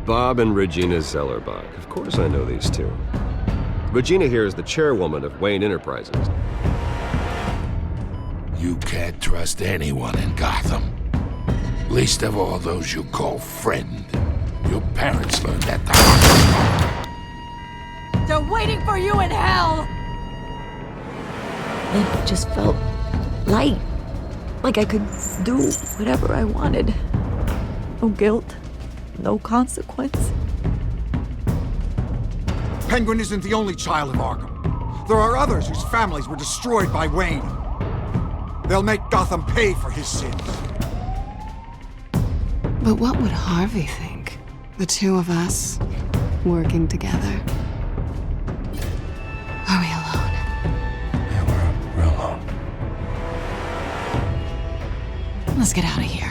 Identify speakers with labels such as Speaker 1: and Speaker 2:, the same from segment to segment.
Speaker 1: Bob and Regina Zellerbach. Of course I know these two. Regina here is the chairwoman of Wayne Enterprises.
Speaker 2: You can't trust anyone in Gotham. Least of all those you call friend. Your parents learned that the hard way.
Speaker 3: They're waiting for you in hell!
Speaker 4: It just felt light. Like I could do whatever I wanted. No guilt, no consequence.
Speaker 5: Penguin isn't the only child of Arkham. There are others whose families were destroyed by Wayne. They'll make Gotham pay for his sins.
Speaker 6: But what would Harvey think? The two of us, working together. Are we alone?
Speaker 2: Yeah, we're alone.
Speaker 6: Let's get out of here.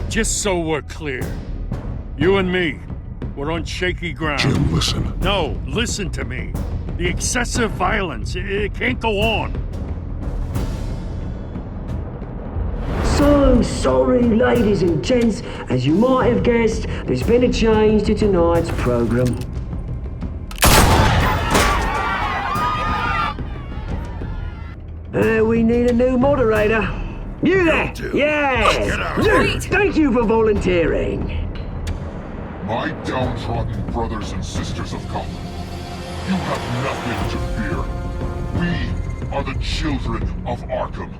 Speaker 7: Just so we're clear, you and me, we're on shaky ground.
Speaker 2: Jim, listen.
Speaker 7: No, listen to me. The excessive violence, it can't go on.
Speaker 8: So sorry, ladies and gents. As you might have guessed, there's been a change to tonight's program. We need a new moderator. You there? Yeah! You! Thank you for volunteering.
Speaker 2: My downtrodden brothers and sisters of Gotham, you have nothing to fear. We are the children of Arkham.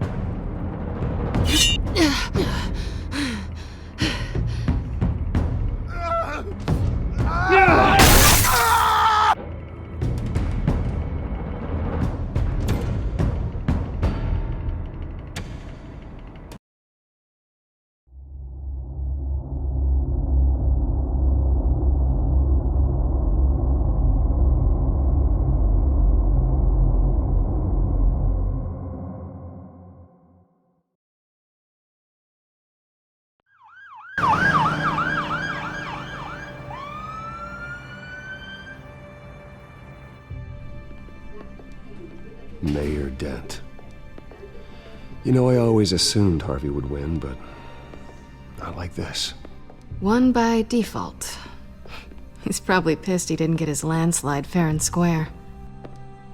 Speaker 1: Mayor Dent. You know, I always assumed Harvey would win, but not like this.
Speaker 6: Won by default. He's probably pissed he didn't get his landslide fair and square.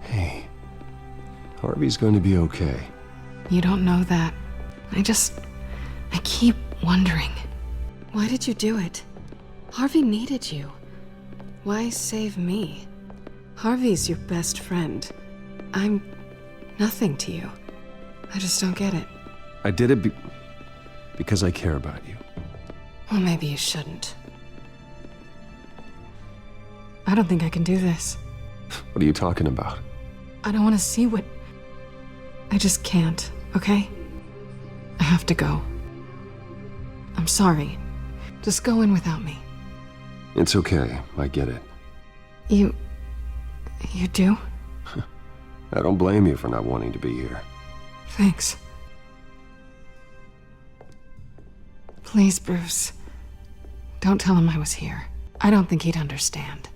Speaker 1: Hey, Harvey's going to be okay.
Speaker 6: You don't know that. I keep wondering. Why did you do it? Harvey needed you. Why save me? Harvey's your best friend. I'm nothing to you. I just don't get it.
Speaker 1: I did it because I care about you.
Speaker 6: Well, maybe you shouldn't. I don't think I can do this.
Speaker 1: What are you talking about?
Speaker 6: I don't want to see what... I just can't, okay? I have to go. I'm sorry. Just go in without me.
Speaker 1: It's okay. I get it.
Speaker 6: You do?
Speaker 1: I don't blame you for not wanting to be here.
Speaker 6: Thanks. Please, Bruce. Don't tell him I was here. I don't think he'd understand.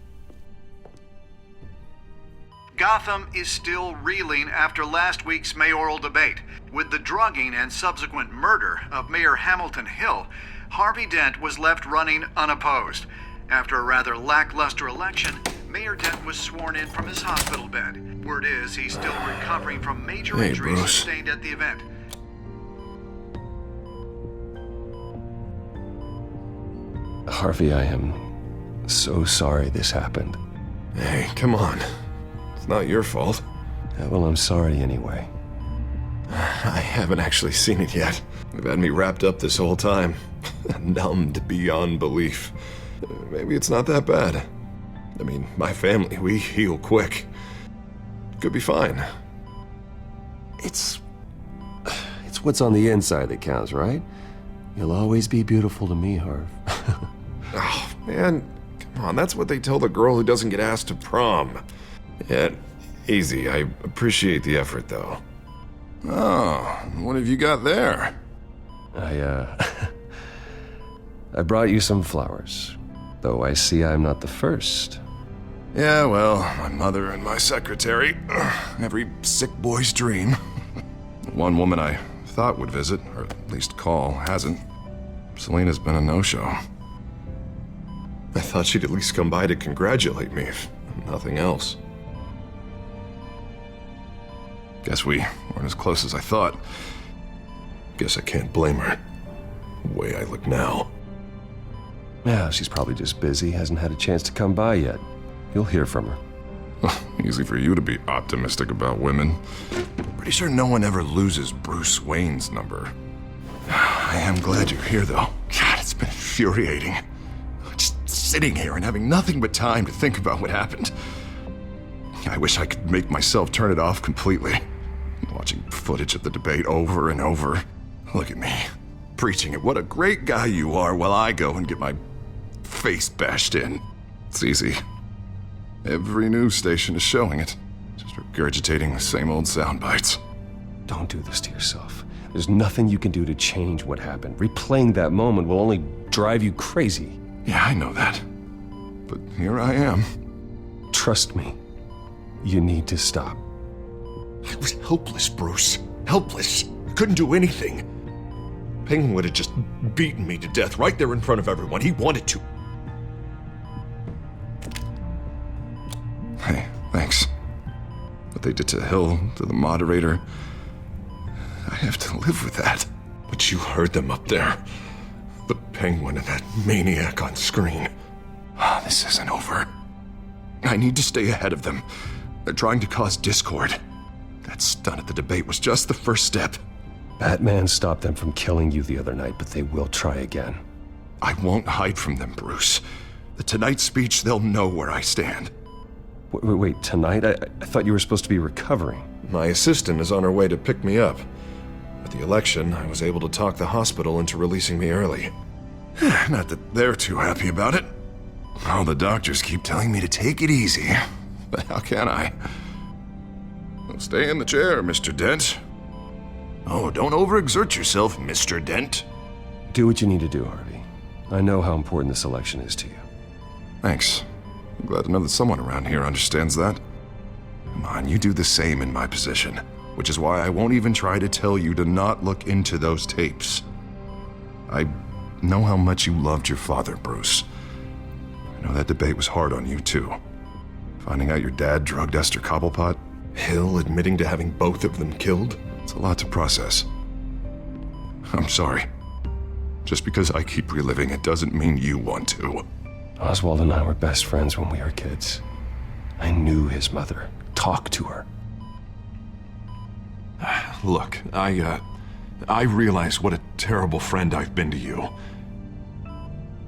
Speaker 9: Gotham is still reeling after last week's mayoral debate. With the drugging and subsequent murder of Mayor Hamilton Hill, Harvey Dent was left running unopposed. After a rather lackluster election, Mayor Dent was sworn in from his hospital bed. Word is he's still recovering from major injuries sustained at the event.
Speaker 1: Harvey, I am so sorry this happened.
Speaker 10: Hey, come on. It's not your fault.
Speaker 1: Yeah, well, I'm sorry anyway.
Speaker 10: I haven't actually seen it yet. They've had me wrapped up this whole time. Numbed beyond belief. Maybe it's not that bad. I mean, my family, we heal quick. Could be fine.
Speaker 1: It's what's on the inside that counts, right? You'll always be beautiful to me, Harv.
Speaker 10: Oh, man. Come on, that's what they tell the girl who doesn't get asked to prom. Yeah, easy. I appreciate the effort, though.
Speaker 11: Oh, what have you got there?
Speaker 1: I brought you some flowers. Though I see I'm not the first.
Speaker 11: Yeah, well, my mother and my secretary. Every sick boy's dream. One woman I thought would visit, or at least call, hasn't. Selena's been a no-show.
Speaker 10: I thought she'd at least come by to congratulate me, if nothing else.
Speaker 11: Guess we weren't as close as I thought.
Speaker 10: Guess I can't blame her. The way I look now.
Speaker 1: Yeah, she's probably just busy, hasn't had a chance to come by yet. You'll hear from her.
Speaker 11: Easy for you to be optimistic about women. Pretty sure no one ever loses Bruce Wayne's number. I am glad you're here, though. God, it's been infuriating. Just sitting here and having nothing but time to think about what happened. I wish I could make myself turn it off completely. Watching footage of the debate over and over. Look at me, preaching at what a great guy you are while I go and get my face bashed in. It's easy. Every news station is showing it. Just regurgitating the same old sound bites.
Speaker 1: Don't do this to yourself. There's nothing you can do to change what happened. Replaying that moment will only drive you crazy.
Speaker 11: Yeah, I know that. But here I am.
Speaker 1: Trust me. You need to stop.
Speaker 10: I was helpless, Bruce. Helpless. Couldn't do anything. Penguin would have just beaten me to death right there in front of everyone. He wanted to.
Speaker 11: Hey, thanks. What they did to Hill, to the moderator, I have to live with that.
Speaker 10: But you heard them up there. The Penguin and that maniac on screen.
Speaker 11: This isn't over. I need to stay ahead of them. They're trying to cause discord. That stunt at the debate was just the first step.
Speaker 1: Batman stopped them from killing you the other night, but they will try again.
Speaker 11: I won't hide from them, Bruce. The Tonight speech, they'll know where I stand.
Speaker 1: Wait, tonight? I thought you were supposed to be recovering.
Speaker 10: My assistant is on her way to pick me up. At the election, I was able to talk the hospital into releasing me early.
Speaker 11: Not that they're too happy about it. All the doctors keep telling me to take it easy. But how can I? Well, stay in the chair, Mr. Dent. Oh, don't overexert yourself, Mr. Dent.
Speaker 1: Do what you need to do, Harvey. I know how important this election is to you.
Speaker 11: Thanks. I'm glad to know that someone around here understands that. Come on, you do the same in my position. Which is why I won't even try to tell you to not look into those tapes. I know how much you loved your father, Bruce. I know that debate was hard on you, too. Finding out your dad drugged Esther Cobblepot,
Speaker 10: Hill admitting to having both of them killed.
Speaker 11: It's a lot to process. I'm sorry. Just because I keep reliving it doesn't mean you want to.
Speaker 1: Oswald and I were best friends when we were kids. I knew his mother. Talked to her.
Speaker 10: Look, I realize what a terrible friend I've been to you.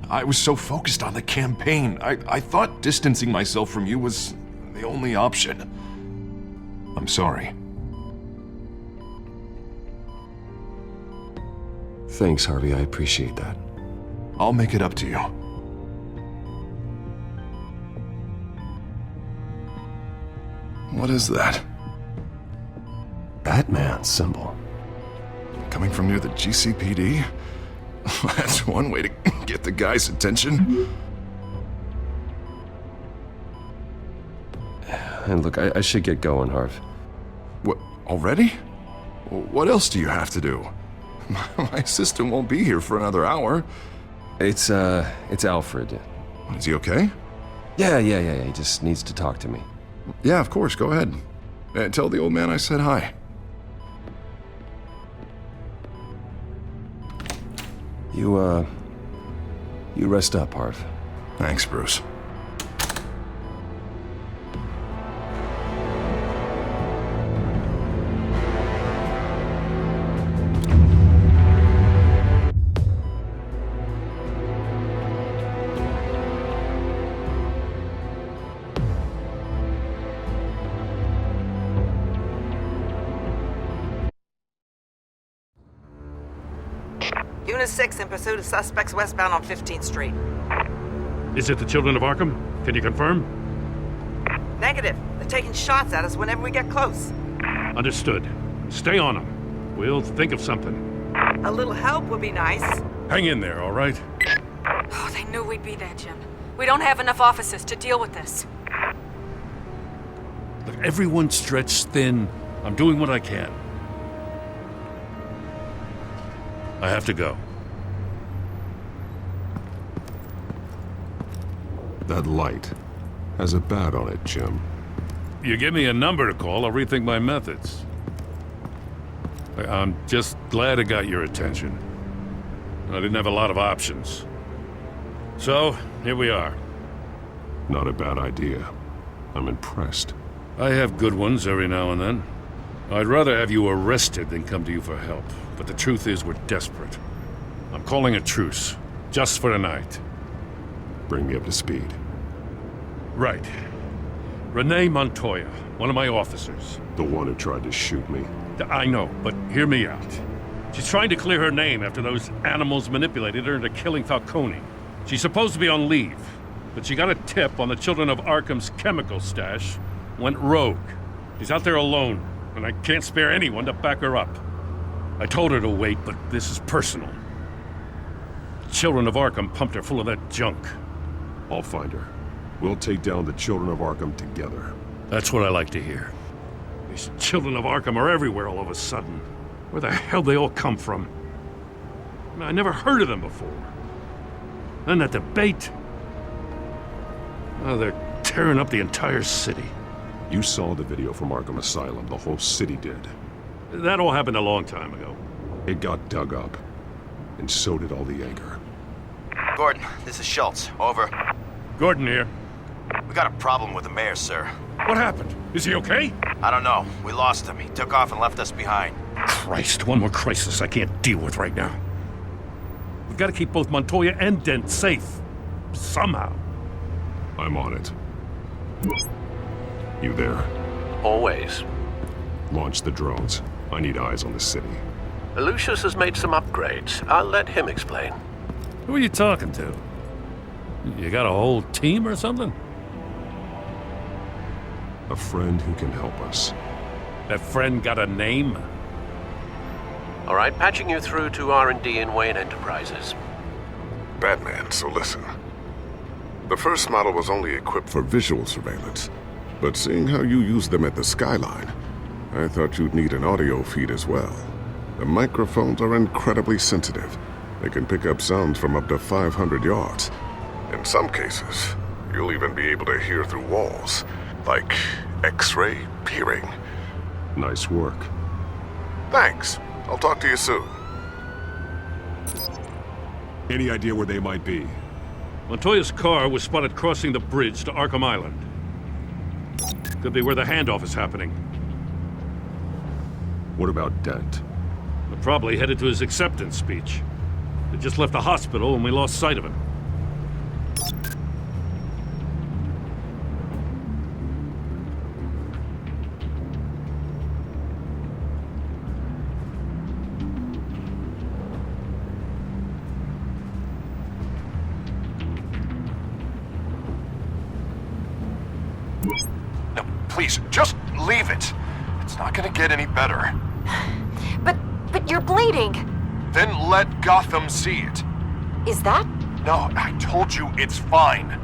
Speaker 10: I was so focused on the campaign. I thought distancing myself from you was the only option. I'm sorry.
Speaker 1: Thanks, Harvey. I appreciate that.
Speaker 10: I'll make it up to you.
Speaker 11: What is that?
Speaker 1: Batman's symbol.
Speaker 11: Coming from near the GCPD? That's one way to get the guy's attention.
Speaker 1: And look, I should get going, Harv.
Speaker 11: What, already? What else do you have to do? My assistant won't be here for another hour.
Speaker 1: It's Alfred.
Speaker 11: Is he okay?
Speaker 1: Yeah, he just needs to talk to me.
Speaker 11: Yeah, of course, go ahead. Tell the old man I said hi.
Speaker 1: You rest up, Harv.
Speaker 11: Thanks, Bruce.
Speaker 12: Unit 6 in pursuit of suspects westbound on 15th Street.
Speaker 7: Is it the children of Arkham? Can you confirm?
Speaker 12: Negative. They're taking shots at us whenever we get close.
Speaker 7: Understood. Stay on them. We'll think of something.
Speaker 12: A little help would be nice.
Speaker 7: Hang in there, all right?
Speaker 3: Oh, they knew we'd be there, Jim. We don't have enough officers to deal with this.
Speaker 7: Look, everyone's stretched thin. I'm doing what I can. I have to go.
Speaker 11: That light has a bat on it, Jim.
Speaker 7: You give me a number to call, I'll rethink my methods. I'm just glad it got your attention. I didn't have a lot of options. So, here we are.
Speaker 11: Not a bad idea. I'm impressed.
Speaker 7: I have good ones every now and then. I'd rather have you arrested than come to you for help. But the truth is, we're desperate. I'm calling a truce. Just for tonight.
Speaker 11: Bring me up to speed.
Speaker 7: Right. Renee Montoya, one of my officers.
Speaker 11: The one who tried to shoot me.
Speaker 7: I know, but hear me out. She's trying to clear her name after those animals manipulated her into killing Falcone. She's supposed to be on leave, but she got a tip on the Children of Arkham's chemical stash, went rogue. She's out there alone, and I can't spare anyone to back her up. I told her to wait, but this is personal. The Children of Arkham pumped her full of that junk.
Speaker 11: I'll find her. We'll take down the Children of Arkham together.
Speaker 7: That's what I like to hear. These Children of Arkham are everywhere all of a sudden. Where the hell they all come from? I never heard of them before. Then that debate. Oh, they're tearing up the entire city.
Speaker 11: You saw the video from Arkham Asylum. The whole city did.
Speaker 7: That all happened a long time ago.
Speaker 11: It got dug up. And so did all the anger.
Speaker 13: Gordon, this is Schultz. Over.
Speaker 7: Gordon here.
Speaker 13: We got a problem with the mayor, sir.
Speaker 7: What happened? Is he okay?
Speaker 13: I don't know. We lost him. He took off and left us behind.
Speaker 7: Christ, one more crisis I can't deal with right now. We've got to keep both Montoya and Dent safe. Somehow.
Speaker 11: I'm on it. You there?
Speaker 14: Always.
Speaker 11: Launch the drones. I need eyes on the city.
Speaker 14: Lucius has made some upgrades. I'll let him explain.
Speaker 7: Who are you talking to? You got a whole team or something?
Speaker 11: A friend who can help us.
Speaker 7: That friend got a name?
Speaker 14: All right, patching you through to R&D in Wayne Enterprises.
Speaker 15: Batman, so listen. The first model was only equipped for visual surveillance, but seeing how you use them at the Skyline, I thought you'd need an audio feed as well. The microphones are incredibly sensitive. They can pick up sounds from up to 500 yards. In some cases, you'll even be able to hear through walls, like X-ray peering.
Speaker 11: Nice work.
Speaker 15: Thanks. I'll talk to you soon.
Speaker 11: Any idea where they might be?
Speaker 7: Montoya's car was spotted crossing the bridge to Arkham Island. Could be where the handoff is happening.
Speaker 11: What about Dent?
Speaker 7: They're probably headed to his acceptance speech. They just left the hospital and we lost sight of him.
Speaker 15: No, please, just leave it. It's not gonna get any better.
Speaker 3: But you're bleeding.
Speaker 15: Then let Gotham see it.
Speaker 3: Is that?
Speaker 15: No, I told you it's fine.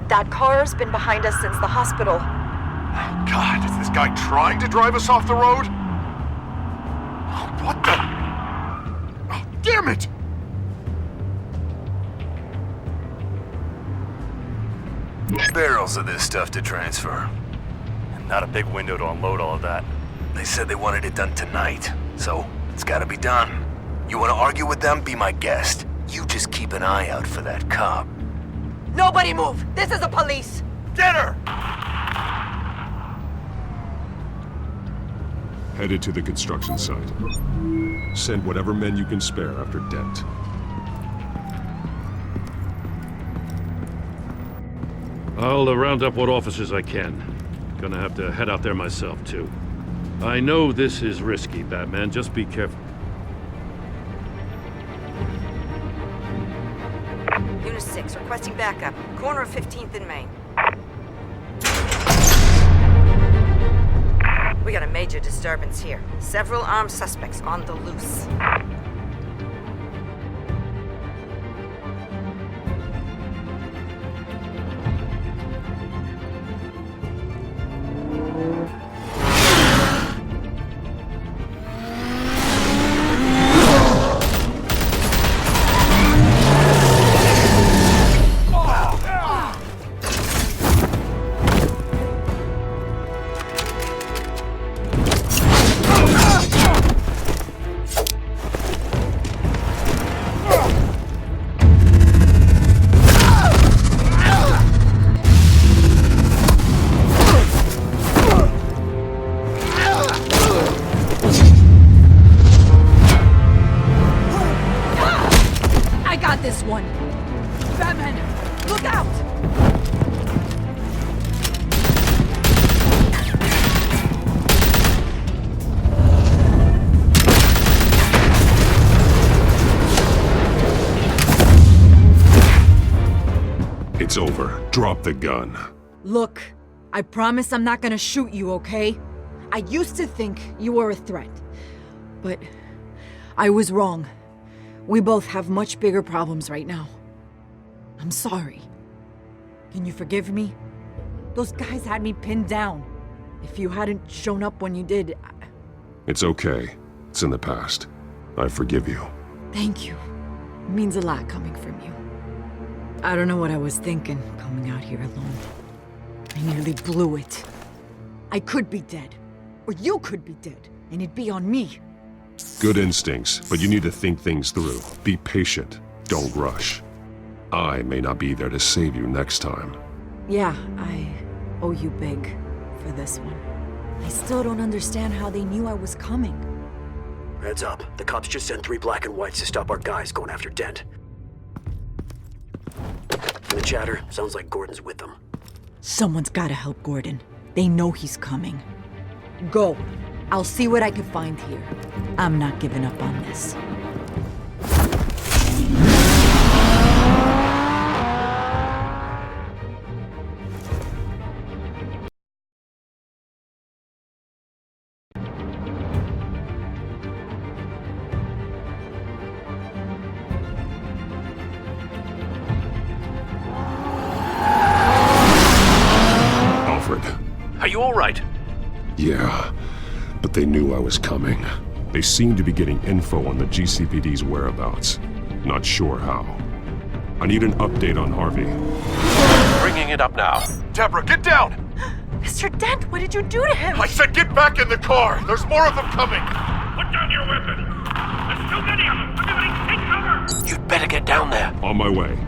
Speaker 3: That car's been behind us since the hospital.
Speaker 15: Oh, God, is this guy trying to drive us off the road? Oh, what the? Oh, damn it!
Speaker 13: Barrels of this stuff to transfer. Not a big window to unload all of that. They said they wanted it done tonight, so it's gotta be done. You wanna argue with them? Be my guest. You just keep an eye out for that cop.
Speaker 3: Nobody move! This is the police!
Speaker 13: Get her!
Speaker 11: Headed to the construction site. Send whatever men you can spare after Dent.
Speaker 7: I'll round up what officers I can. Gonna have to head out there myself, too. I know this is risky, Batman. Just be careful.
Speaker 12: Unit 6, requesting backup. Corner of 15th and Main. We got a major disturbance here. Several armed suspects on the loose.
Speaker 7: Drop the gun.
Speaker 16: Look, I promise I'm not gonna shoot you, okay? I used to think you were a threat, but I was wrong. We both have much bigger problems right now. I'm sorry. Can you forgive me? Those guys had me pinned down. If you hadn't shown up when you did...
Speaker 7: It's okay. It's in the past. I forgive you.
Speaker 16: Thank you. It means a lot coming from you. I don't know what I was thinking, coming out here alone. I nearly blew it. I could be dead. Or you could be dead, and it'd be on me.
Speaker 7: Good instincts, but you need to think things through. Be patient. Don't rush. I may not be there to save you next time.
Speaker 16: Yeah, I owe you big for this one. I still don't understand how they knew I was coming.
Speaker 17: Heads up. The cops just sent 3 black and whites to stop our guys going after Dent. In the chatter, sounds like Gordon's with them.
Speaker 16: Someone's gotta help Gordon. They know he's coming. Go. I'll see what I can find here. I'm not giving up on this.
Speaker 14: Are you all right?
Speaker 7: Yeah, but they knew I was coming. They seem to be getting info on the GCPD's whereabouts. Not sure how. I need an update on Harvey.
Speaker 14: Bringing it up now.
Speaker 13: Deborah, get down!
Speaker 16: Mr. Dent, what did you do to him?
Speaker 13: I said get back in the car! There's more of them coming!
Speaker 18: Put down your weapon! There's too many of them! Everybody take cover!
Speaker 14: You'd better get down there.
Speaker 7: On my way.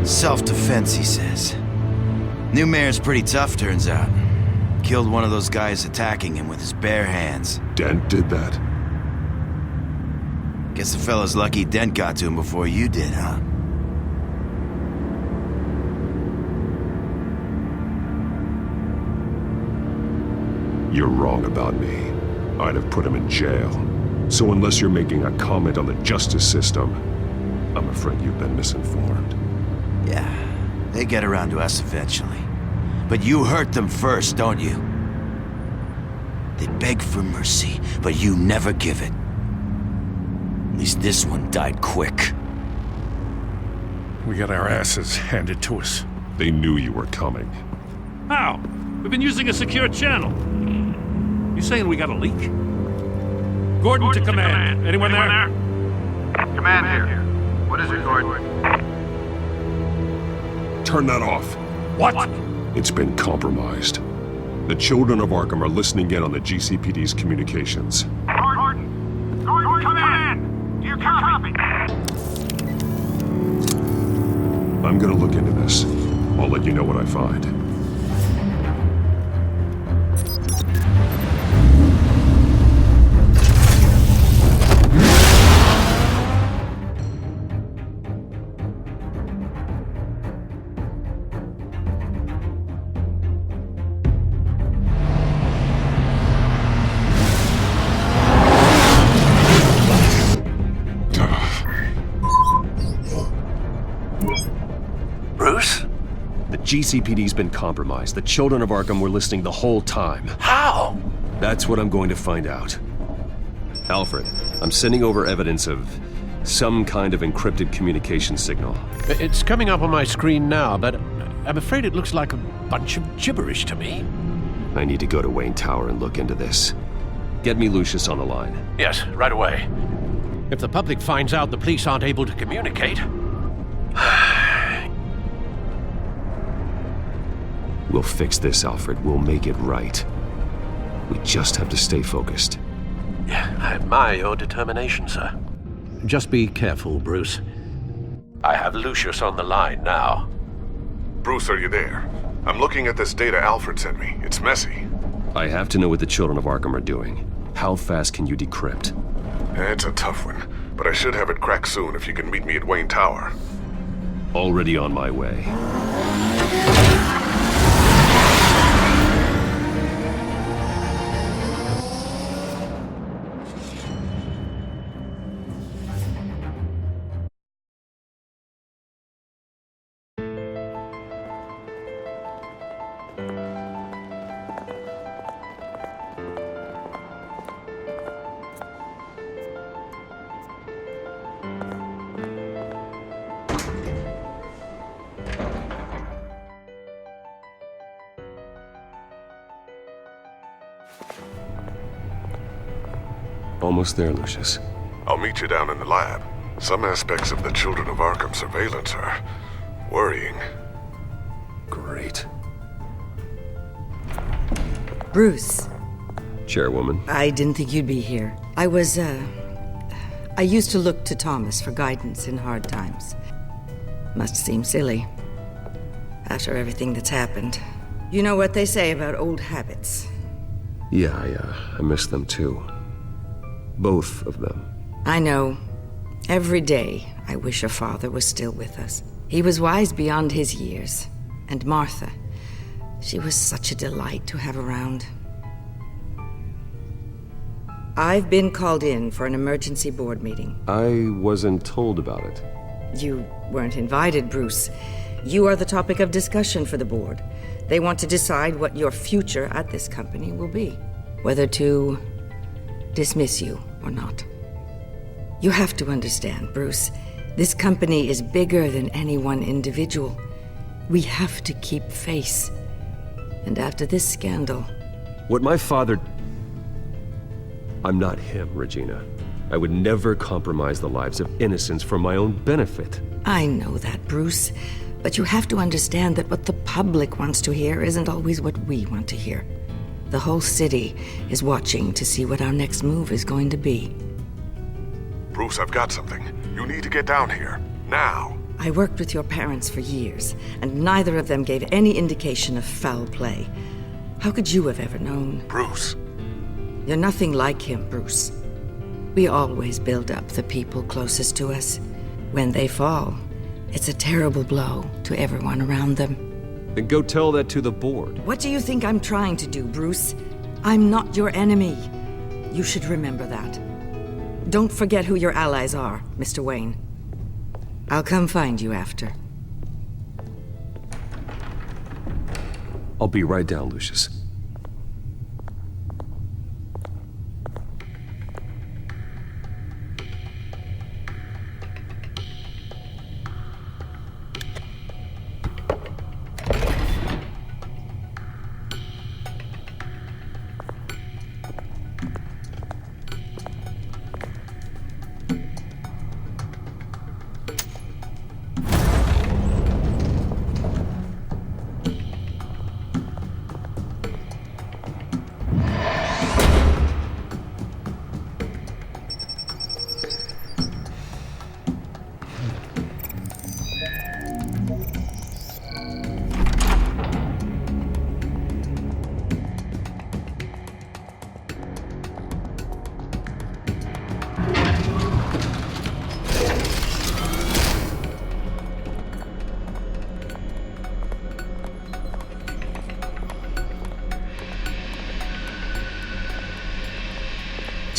Speaker 19: Self-defense, he says. New mayor's pretty tough, turns out. Killed one of those guys attacking him with his bare hands.
Speaker 7: Dent did that?
Speaker 19: Guess the fella's lucky Dent got to him before you did, huh?
Speaker 7: You're wrong about me. I'd have put him in jail. So unless you're making a comment on the justice system, I'm afraid you've been misinformed.
Speaker 19: Yeah, they get around to us eventually. But you hurt them first, don't you? They beg for mercy, but you never give it. At least this one died quick.
Speaker 7: We got our asses handed to us. They knew you were coming. How? We've been using a secure channel. You saying we got a leak? Gordon to command. Anyone there?
Speaker 9: Command here. What is it, Gordon?
Speaker 7: Turn that off. What? It's been compromised. The children of Arkham are listening in on the GCPD's communications.
Speaker 18: Gordon, command! Do you copy?
Speaker 7: I'm gonna look into this. I'll let you know what I find. GCPD's been compromised. The children of Arkham were listening the whole time.
Speaker 14: How?
Speaker 7: That's what I'm going to find out. Alfred, I'm sending over evidence of some kind of encrypted communication signal.
Speaker 14: It's coming up on my screen now, but I'm afraid it looks like a bunch of gibberish to me.
Speaker 7: I need to go to Wayne Tower and look into this. Get me Lucius on the line.
Speaker 14: Yes, right away. If the public finds out the police aren't able to communicate...
Speaker 7: We'll fix this, Alfred. We'll make it right. We just have to stay focused.
Speaker 14: I admire your determination, sir. Just be careful, Bruce. I have Lucius on the line now.
Speaker 15: Bruce, are you there? I'm looking at this data Alfred sent me. It's messy.
Speaker 1: I have to know what the children of Arkham are doing. How fast can you decrypt?
Speaker 15: It's a tough one, but I should have it cracked soon if you can meet me at Wayne Tower.
Speaker 1: Already on my way. Almost there, Lucius.
Speaker 15: I'll meet you down in the lab. Some aspects of the Children of Arkham surveillance are worrying.
Speaker 1: Great.
Speaker 20: Bruce.
Speaker 1: Chairwoman.
Speaker 20: I didn't think you'd be here. I used to look to Thomas for guidance in hard times. Must seem silly. After everything that's happened. You know what they say about old habits.
Speaker 1: Yeah, I miss them too. Both of them.
Speaker 20: I know. Every day, I wish your father was still with us. He was wise beyond his years. And Martha, she was such a delight to have around. I've been called in for an emergency board meeting.
Speaker 1: I wasn't told about it.
Speaker 20: You weren't invited, Bruce. You are the topic of discussion for the board. They want to decide what your future at this company will be. Whether to dismiss you or not. You have to understand, Bruce. This company is bigger than any one individual. We have to keep face. And after this scandal...
Speaker 1: What my father... I'm not him, Regina. I would never compromise the lives of innocents for my own benefit.
Speaker 20: I know that, Bruce. But you have to understand that what the public wants to hear isn't always what we want to hear. The whole city is watching to see what our next move is going to be.
Speaker 15: Bruce, I've got something. You need to get down here. Now.
Speaker 20: I worked with your parents for years, and neither of them gave any indication of foul play. How could you have ever known?
Speaker 15: Bruce.
Speaker 20: You're nothing like him, Bruce. We always build up the people closest to us. When they fall, it's a terrible blow to everyone around them.
Speaker 1: Then go tell that to the board.
Speaker 20: What do you think I'm trying to do, Bruce? I'm not your enemy. You should remember that. Don't forget who your allies are, Mr. Wayne. I'll come find you after.
Speaker 1: I'll be right down, Lucius.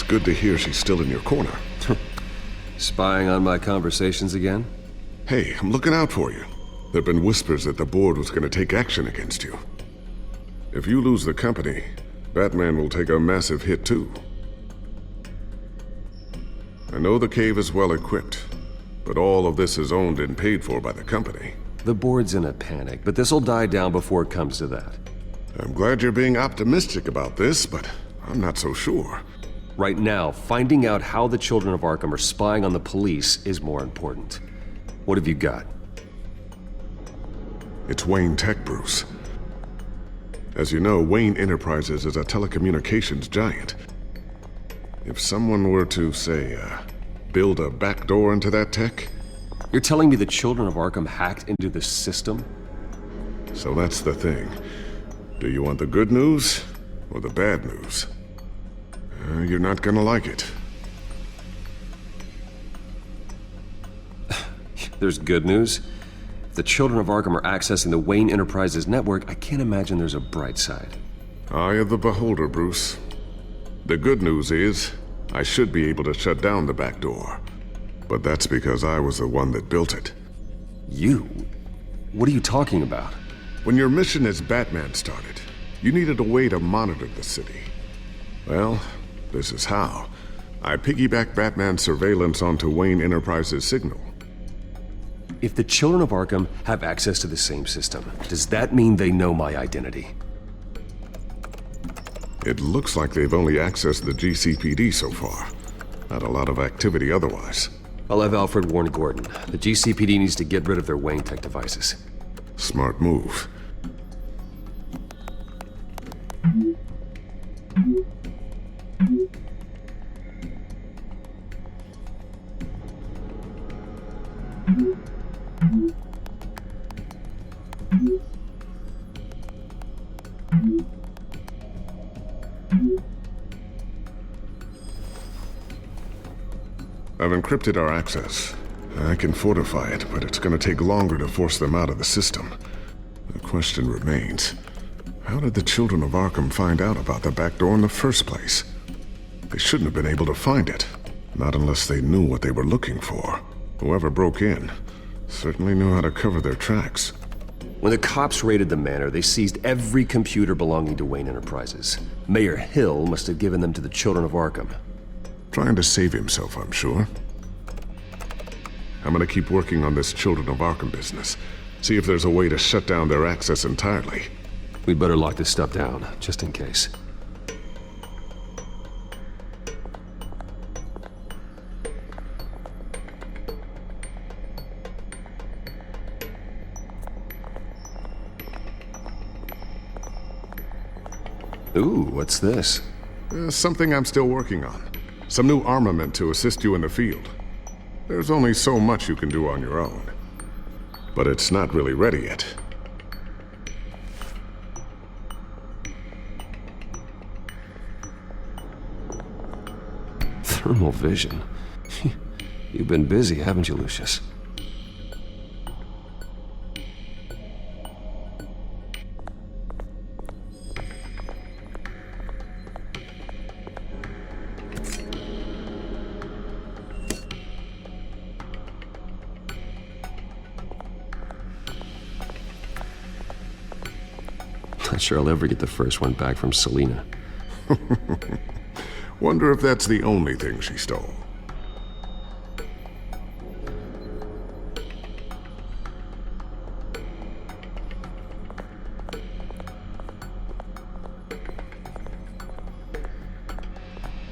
Speaker 15: Good to hear she's still in your corner.
Speaker 1: Spying on my conversations again?
Speaker 15: Hey, I'm looking out for you. There've been whispers that the board was going to take action against you. If you lose the company, Batman will take a massive hit too. I know the cave is well equipped, but all of this is owned and paid for by the company.
Speaker 1: The board's in a panic, but this'll die down before it comes to that.
Speaker 15: I'm glad you're being optimistic about this, but I'm not so sure.
Speaker 1: Right now, finding out how the Children of Arkham are spying on the police is more important. What have you got?
Speaker 15: It's Wayne Tech, Bruce. As you know, Wayne Enterprises is a telecommunications giant. If someone were to, say, build a backdoor into that tech...
Speaker 1: You're telling me the children of Arkham hacked into the system?
Speaker 15: So that's the thing. Do you want the good news or the bad news? You're not gonna like it.
Speaker 1: There's good news. If the children of Arkham are accessing the Wayne Enterprises network, I can't imagine there's a bright side.
Speaker 15: Eye of the beholder, Bruce. The good news is, I should be able to shut down the back door. But that's because I was the one that built it.
Speaker 1: You? What are you talking about?
Speaker 15: When your mission as Batman started, you needed a way to monitor the city. Well, this is how. I piggybacked Batman's surveillance onto Wayne Enterprises' signal.
Speaker 1: If the children of Arkham have access to the same system, does that mean they know my identity?
Speaker 15: It looks like they've only accessed the GCPD so far. Not a lot of activity otherwise.
Speaker 1: I'll have Alfred warn Gordon. The GCPD needs to get rid of their Wayne Tech devices.
Speaker 15: Smart move. I've encrypted our access. I can fortify it, but it's gonna take longer to force them out of the system. The question remains, how did the children of Arkham find out about the back door in the first place? They shouldn't have been able to find it. Not unless they knew what they were looking for. Whoever broke in certainly knew how to cover their tracks.
Speaker 1: When the cops raided the manor, they seized every computer belonging to Wayne Enterprises. Mayor Hill must have given them to the children of Arkham.
Speaker 15: Trying to save himself, I'm sure. I'm gonna keep working on this Children of Arkham business. See if there's a way to shut down their access entirely.
Speaker 1: We'd better lock this stuff down, just in case. Ooh, what's this?
Speaker 15: Something I'm still working on. Some new armament to assist you in the field. There's only so much you can do on your own. But it's not really ready yet.
Speaker 1: Thermal vision. You've been busy, haven't you, Lucius? Not sure I'll ever get the first one back from Selina.
Speaker 15: Wonder if that's the only thing she stole.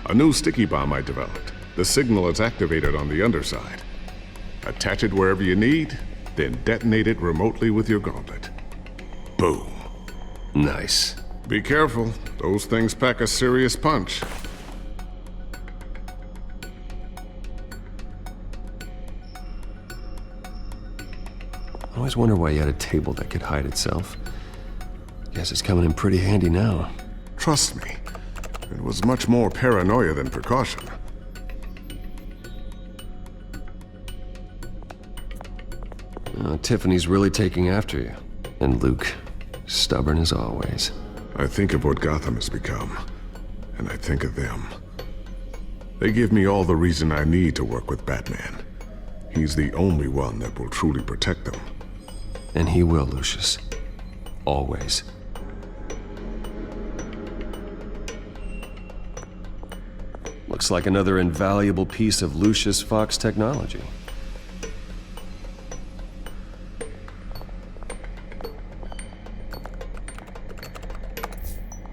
Speaker 15: A new sticky bomb I developed. The signal is activated on the underside. Attach it wherever you need, then detonate it remotely with your gauntlet. Boom.
Speaker 1: Nice.
Speaker 15: Be careful. Those things pack a serious punch.
Speaker 1: I always wonder why you had a table that could hide itself. Guess it's coming in pretty handy now.
Speaker 15: Trust me, it was much more paranoia than precaution.
Speaker 1: Tiffany's really taking after you. And Luke, stubborn as always.
Speaker 15: I think of what Gotham has become, and I think of them. They give me all the reason I need to work with Batman. He's the only one that will truly protect them.
Speaker 1: And he will, Lucius. Always. Looks like another invaluable piece of Lucius Fox technology.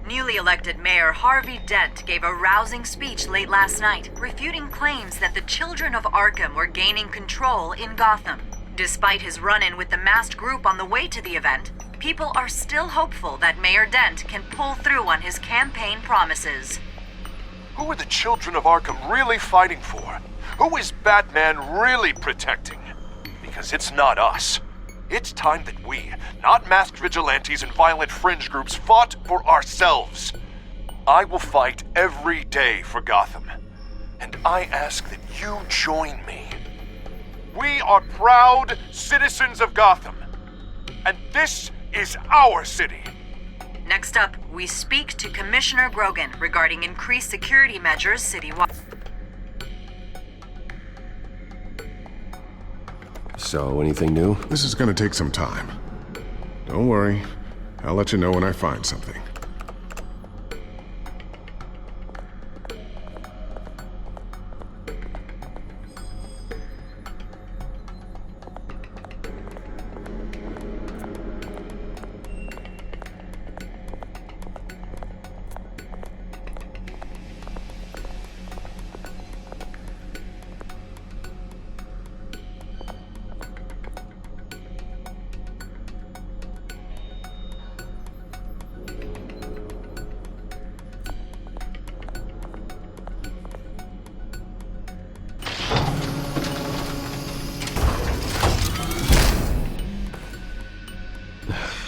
Speaker 21: Newly elected Mayor Harvey Dent gave a rousing speech late last night, refuting claims that the children of Arkham were gaining control in Gotham. Despite his run-in with the masked group on the way to the event, people are still hopeful that Mayor Dent can pull through on his campaign promises.
Speaker 13: Who are the children of Arkham really fighting for? Who is Batman really protecting? Because it's not us. It's time that we, not masked vigilantes and violent fringe groups, fought for ourselves. I will fight every day for Gotham. And I ask that you join me. We are proud citizens of Gotham. And this is our city.
Speaker 21: Next up, we speak to Commissioner Grogan regarding increased security measures citywide.
Speaker 1: So, anything new?
Speaker 15: This is gonna take some time. Don't worry. I'll let you know when I find something.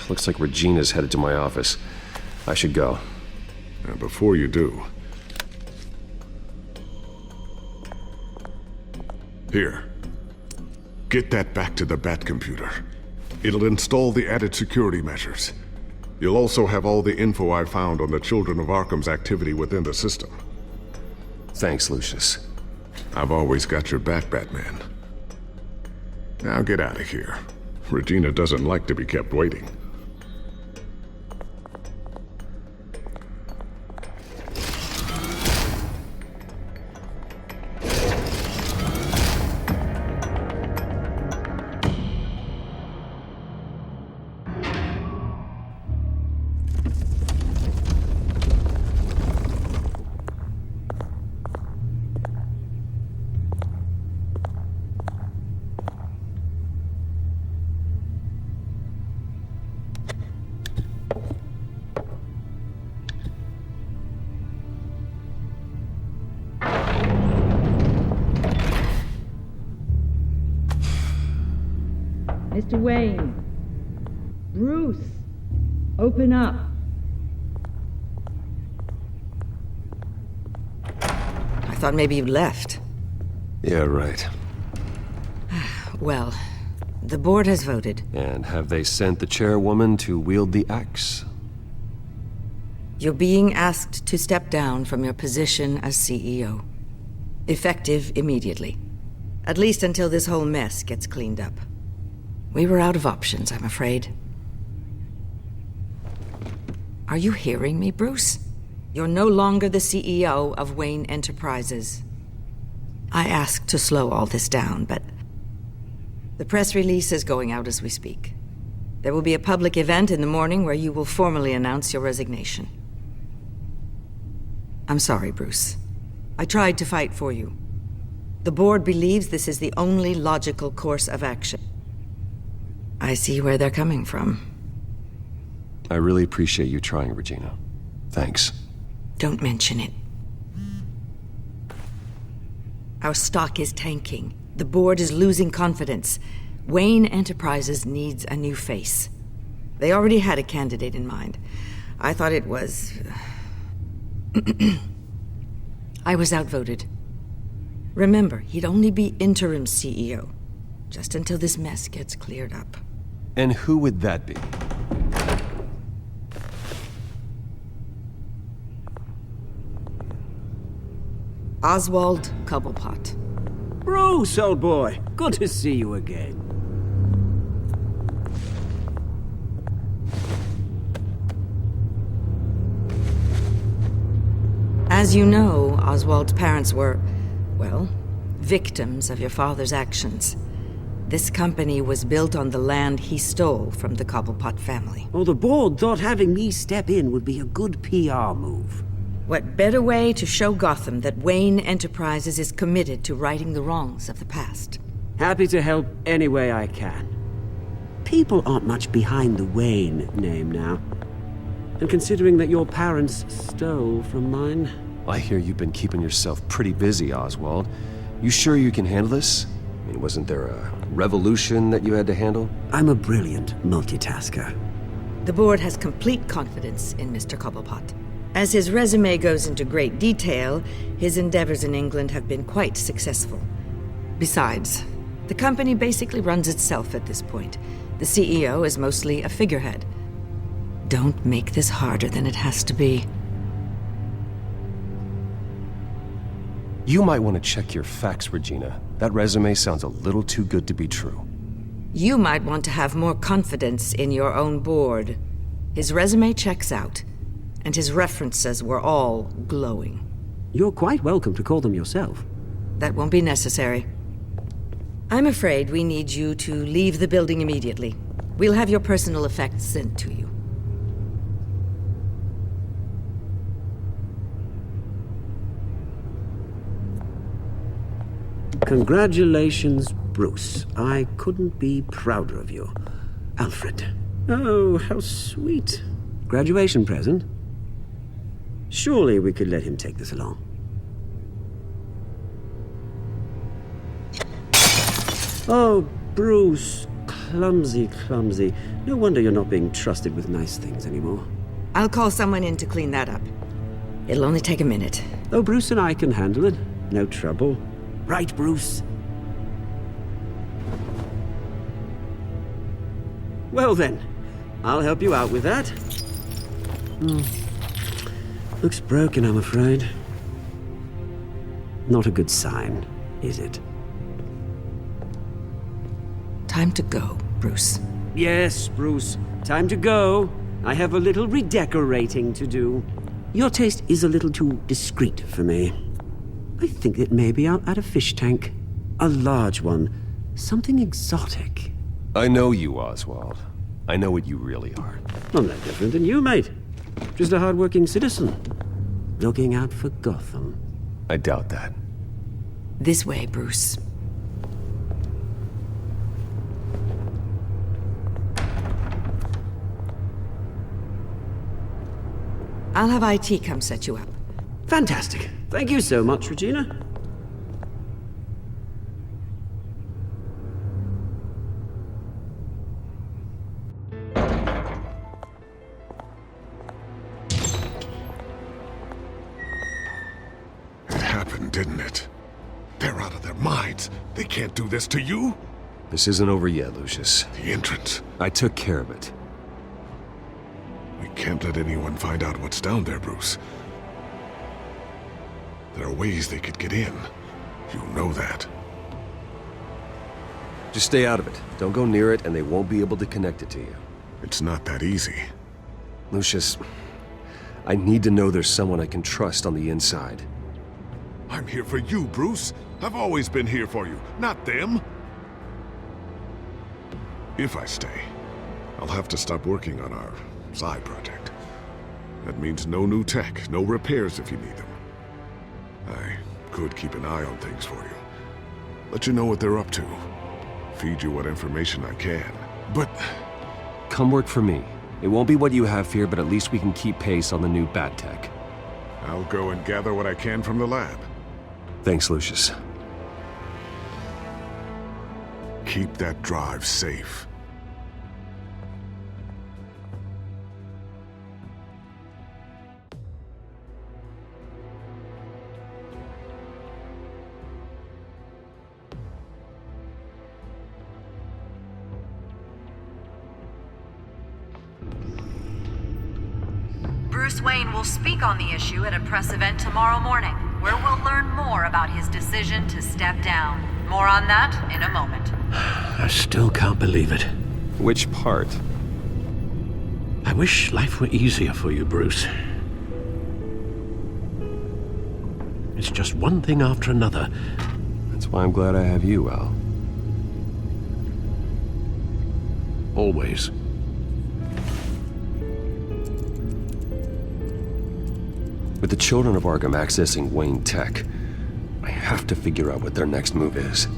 Speaker 1: Looks like Regina's headed to my office. I should go.
Speaker 15: And before you do... Here. Get that back to the Bat computer. It'll install the added security measures. You'll also have all the info I found on the Children of Arkham's activity within the system.
Speaker 1: Thanks, Lucius.
Speaker 15: I've always got your back, Batman. Now get out of here. Regina doesn't like to be kept waiting.
Speaker 4: Mr. Wayne. Bruce. Open up.
Speaker 20: I thought maybe you'd left.
Speaker 1: Yeah, right.
Speaker 20: Well, the board has voted.
Speaker 1: And have they sent the chairwoman to wield the axe?
Speaker 20: You're being asked to step down from your position as CEO. Effective immediately. At least until this whole mess gets cleaned up. We were out of options, I'm afraid. Are you hearing me, Bruce? You're no longer the CEO of Wayne Enterprises. I asked to slow all this down, but the press release is going out as we speak. There will be a public event in the morning where you will formally announce your resignation. I'm sorry, Bruce. I tried to fight for you. The board believes this is the only logical course of action. I see where they're coming from.
Speaker 1: I really appreciate you trying, Regina. Thanks.
Speaker 20: Don't mention it. Our stock is tanking. The board is losing confidence. Wayne Enterprises needs a new face. They already had a candidate in mind. I thought it was... I was outvoted. Remember, he'd only be interim CEO. Just until this mess gets cleared up.
Speaker 1: And who would that be?
Speaker 20: Oswald Cobblepot.
Speaker 17: Bruce, old boy. Good to see you again.
Speaker 20: As you know, Oswald's parents were, well, victims of your father's actions. This company was built on the land he stole from the Cobblepot family.
Speaker 17: Well, the board thought having me step in would be a good PR move.
Speaker 20: What better way to show Gotham that Wayne Enterprises is committed to righting the wrongs of the past?
Speaker 17: Happy to help any way I can. People aren't much behind the Wayne name now. And considering that your parents stole from mine,
Speaker 1: I hear you've been keeping yourself pretty busy, Oswald. You sure you can handle this? I mean, wasn't there a revolution that you had to handle?
Speaker 5: I'm a brilliant multitasker.
Speaker 20: The board has complete confidence in Mr. Cobblepot. As his resume goes into great detail, his endeavors in England have been quite successful. Besides, the company basically runs itself at this point. The CEO is mostly a figurehead. Don't make this harder than it has to be.
Speaker 1: You might want to check your facts, Regina. That resume sounds a little too good to be true.
Speaker 20: You might want to have more confidence in your own board. His resume checks out, and his references were all glowing.
Speaker 5: You're quite welcome to call them yourself.
Speaker 20: That won't be necessary. I'm afraid we need you to leave the building immediately. We'll have your personal effects sent to you.
Speaker 5: Congratulations, Bruce. I couldn't be prouder of you. Alfred. Oh, how sweet. Graduation present? Surely we could let him take this along. Oh, Bruce. Clumsy, clumsy. No wonder you're not being trusted with nice things anymore.
Speaker 20: I'll call someone in to clean that up. It'll only take a minute.
Speaker 5: Oh, Bruce and I can handle it. No trouble. Right, Bruce? Well then, I'll help you out with that. Looks broken, I'm afraid. Not a good sign, is it?
Speaker 20: Time to go, Bruce.
Speaker 5: Yes, Bruce. Time to go. I have a little redecorating to do. Your taste is a little too discreet for me. I think that maybe I'll add a fish tank. A large one. Something exotic.
Speaker 1: I know you, Oswald. I know what you really are.
Speaker 5: I'm no different than you, mate. Just a hard-working citizen. Looking out for Gotham.
Speaker 1: I doubt that.
Speaker 20: This way, Bruce. I'll have IT come set you up.
Speaker 5: Fantastic. Thank you so much, Regina.
Speaker 15: It happened, didn't it? They're out of their minds. They can't do this to you.
Speaker 1: This isn't over yet, Lucius.
Speaker 15: The entrance.
Speaker 1: I took care of it.
Speaker 15: We can't let anyone find out what's down there, Bruce. There are ways they could get in. You know that.
Speaker 1: Just stay out of it. Don't go near it, and they won't be able to connect it to you.
Speaker 15: It's not that easy.
Speaker 1: Lucius, I need to know there's someone I can trust on the inside.
Speaker 15: I'm here for you, Bruce. I've always been here for you, not them. If I stay, I'll have to stop working on our side project. That means no new tech, no repairs if you need them. I could keep an eye on things for you. Let you know what they're up to. Feed you what information I can. But...
Speaker 1: Come work for me. It won't be what you have here, but at least we can keep pace on the new bat tech.
Speaker 15: I'll go and gather what I can from the lab.
Speaker 1: Thanks, Lucius.
Speaker 15: Keep that drive safe.
Speaker 21: Bruce Wayne will speak on the issue at a press event tomorrow morning, where we'll learn more about his decision to step down. More on that in a moment.
Speaker 5: I still can't believe it.
Speaker 1: Which part?
Speaker 5: I wish life were easier for you, Bruce. It's just one thing after another.
Speaker 1: That's why I'm glad I have you, Al.
Speaker 5: Always.
Speaker 1: With the children of Arkham accessing Wayne Tech, I have to figure out what their next move is.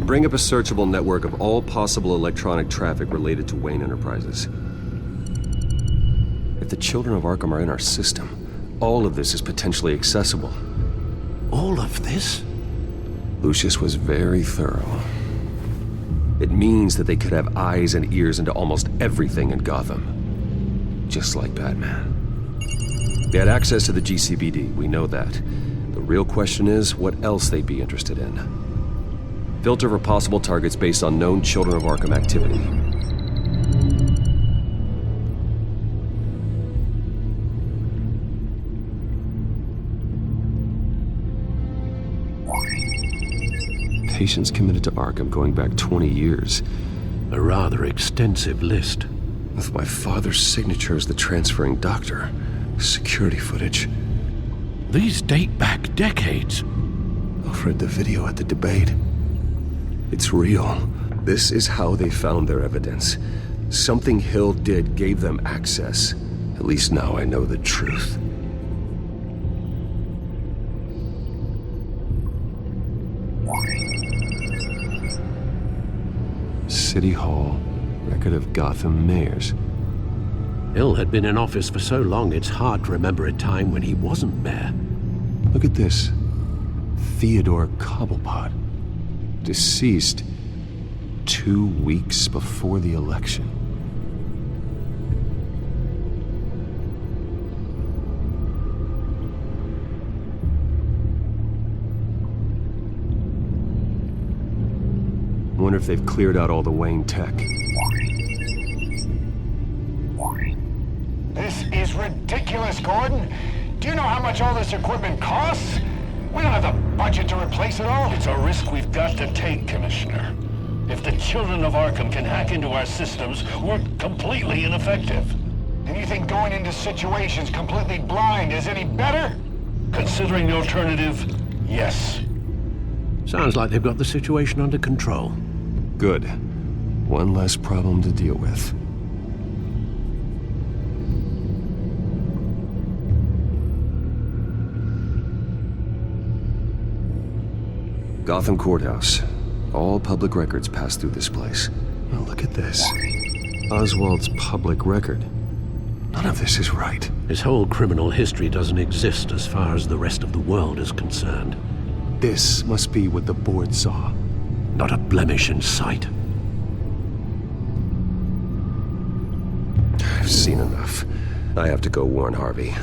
Speaker 1: Bring up a searchable network of all possible electronic traffic related to Wayne Enterprises. If the children of Arkham are in our system, all of this is potentially accessible.
Speaker 14: All of this?
Speaker 1: Lucius was very thorough. It means that they could have eyes and ears into almost everything in Gotham. Just like Batman. They had access to the GCPD, we know that. The real question is what else they'd be interested in. Filter for possible targets based on known Children of Arkham activity. Patients committed to Arkham going back 20 years.
Speaker 14: A rather extensive list.
Speaker 1: With my father's signature as the transferring doctor. Security footage.
Speaker 14: These date back decades.
Speaker 1: I've read the video at the debate. It's real. This is how they found their evidence. Something Hill did gave them access. At least now I know the truth. City Hall, record of Gotham mayors.
Speaker 14: Hill had been in office for so long it's hard to remember a time when he wasn't mayor.
Speaker 1: Look at this. Theodore Cobblepot. Deceased 2 weeks before the election. Wonder if they've cleared out all the Wayne tech.
Speaker 18: This is ridiculous, Gordon. Do you know how much all this equipment costs? We don't have the budget to replace it all.
Speaker 7: It's a risk we've got to take, Commissioner. If the children of Arkham can hack into our systems, we're completely ineffective.
Speaker 18: And you think going into situations completely blind is any better?
Speaker 7: Considering the alternative, yes.
Speaker 14: Sounds like they've got the situation under control.
Speaker 1: Good. One less problem to deal with. Gotham Courthouse. All public records pass through this place. Now look at this. Oswald's public record. None of this is right.
Speaker 14: His whole criminal history doesn't exist as far as the rest of the world is concerned.
Speaker 1: This must be what the board saw.
Speaker 14: Not a blemish in sight.
Speaker 1: I've seen enough. I have to go warn Harvey.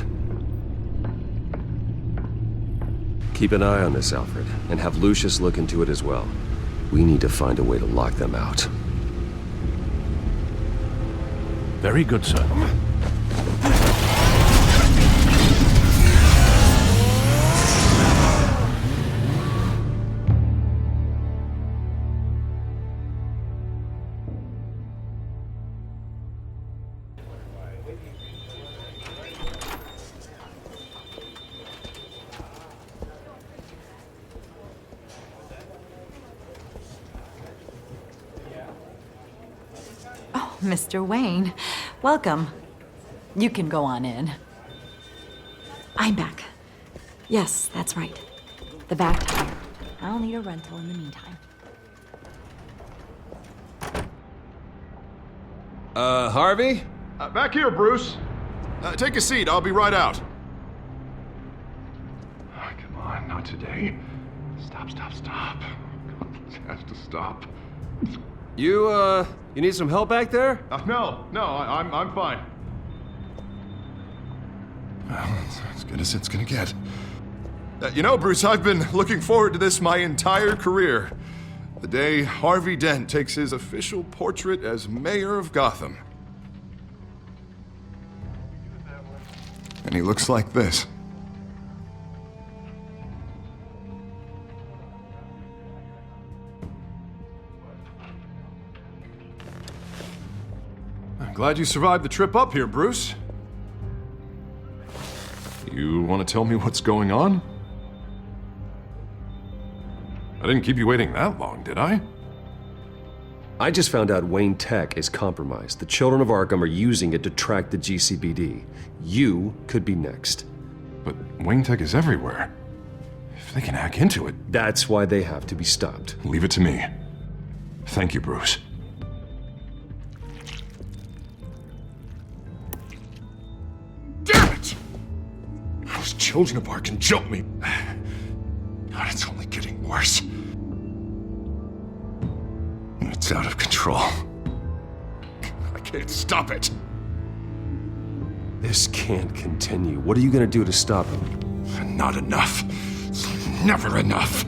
Speaker 1: Keep an eye on this, Alfred, and have Lucius look into it as well. We need to find a way to lock them out.
Speaker 14: Very good, sir.
Speaker 8: Mr. Wayne, welcome. You can go on in. I'm back. Yes, that's right. The back tire. I'll need a rental in the meantime.
Speaker 1: Harvey?
Speaker 10: Back here, Bruce. Take a seat. I'll be right out.
Speaker 11: Oh, come on, not today. Stop. It has to stop.
Speaker 1: You need some help back there?
Speaker 10: No, I'm fine.
Speaker 11: Well, it's as good as it's gonna get.
Speaker 10: Bruce, I've been looking forward to this my entire career. The day Harvey Dent takes his official portrait as mayor of Gotham. And he looks like this. Glad you survived the trip up here, Bruce. You want to tell me what's going on? I didn't keep you waiting that long, did I?
Speaker 1: I just found out Wayne Tech is compromised. The Children of Arkham are using it to track the GCPD. You could be next.
Speaker 10: But Wayne Tech is everywhere. If they can hack into it...
Speaker 1: That's why they have to be stopped.
Speaker 10: Leave it to me. Thank you, Bruce. Damn it! Those Children of Arkham jumped me. God, it's only getting worse. It's out of control. I can't stop it.
Speaker 1: This can't continue. What are you gonna do to stop him?
Speaker 10: Not enough. Never enough.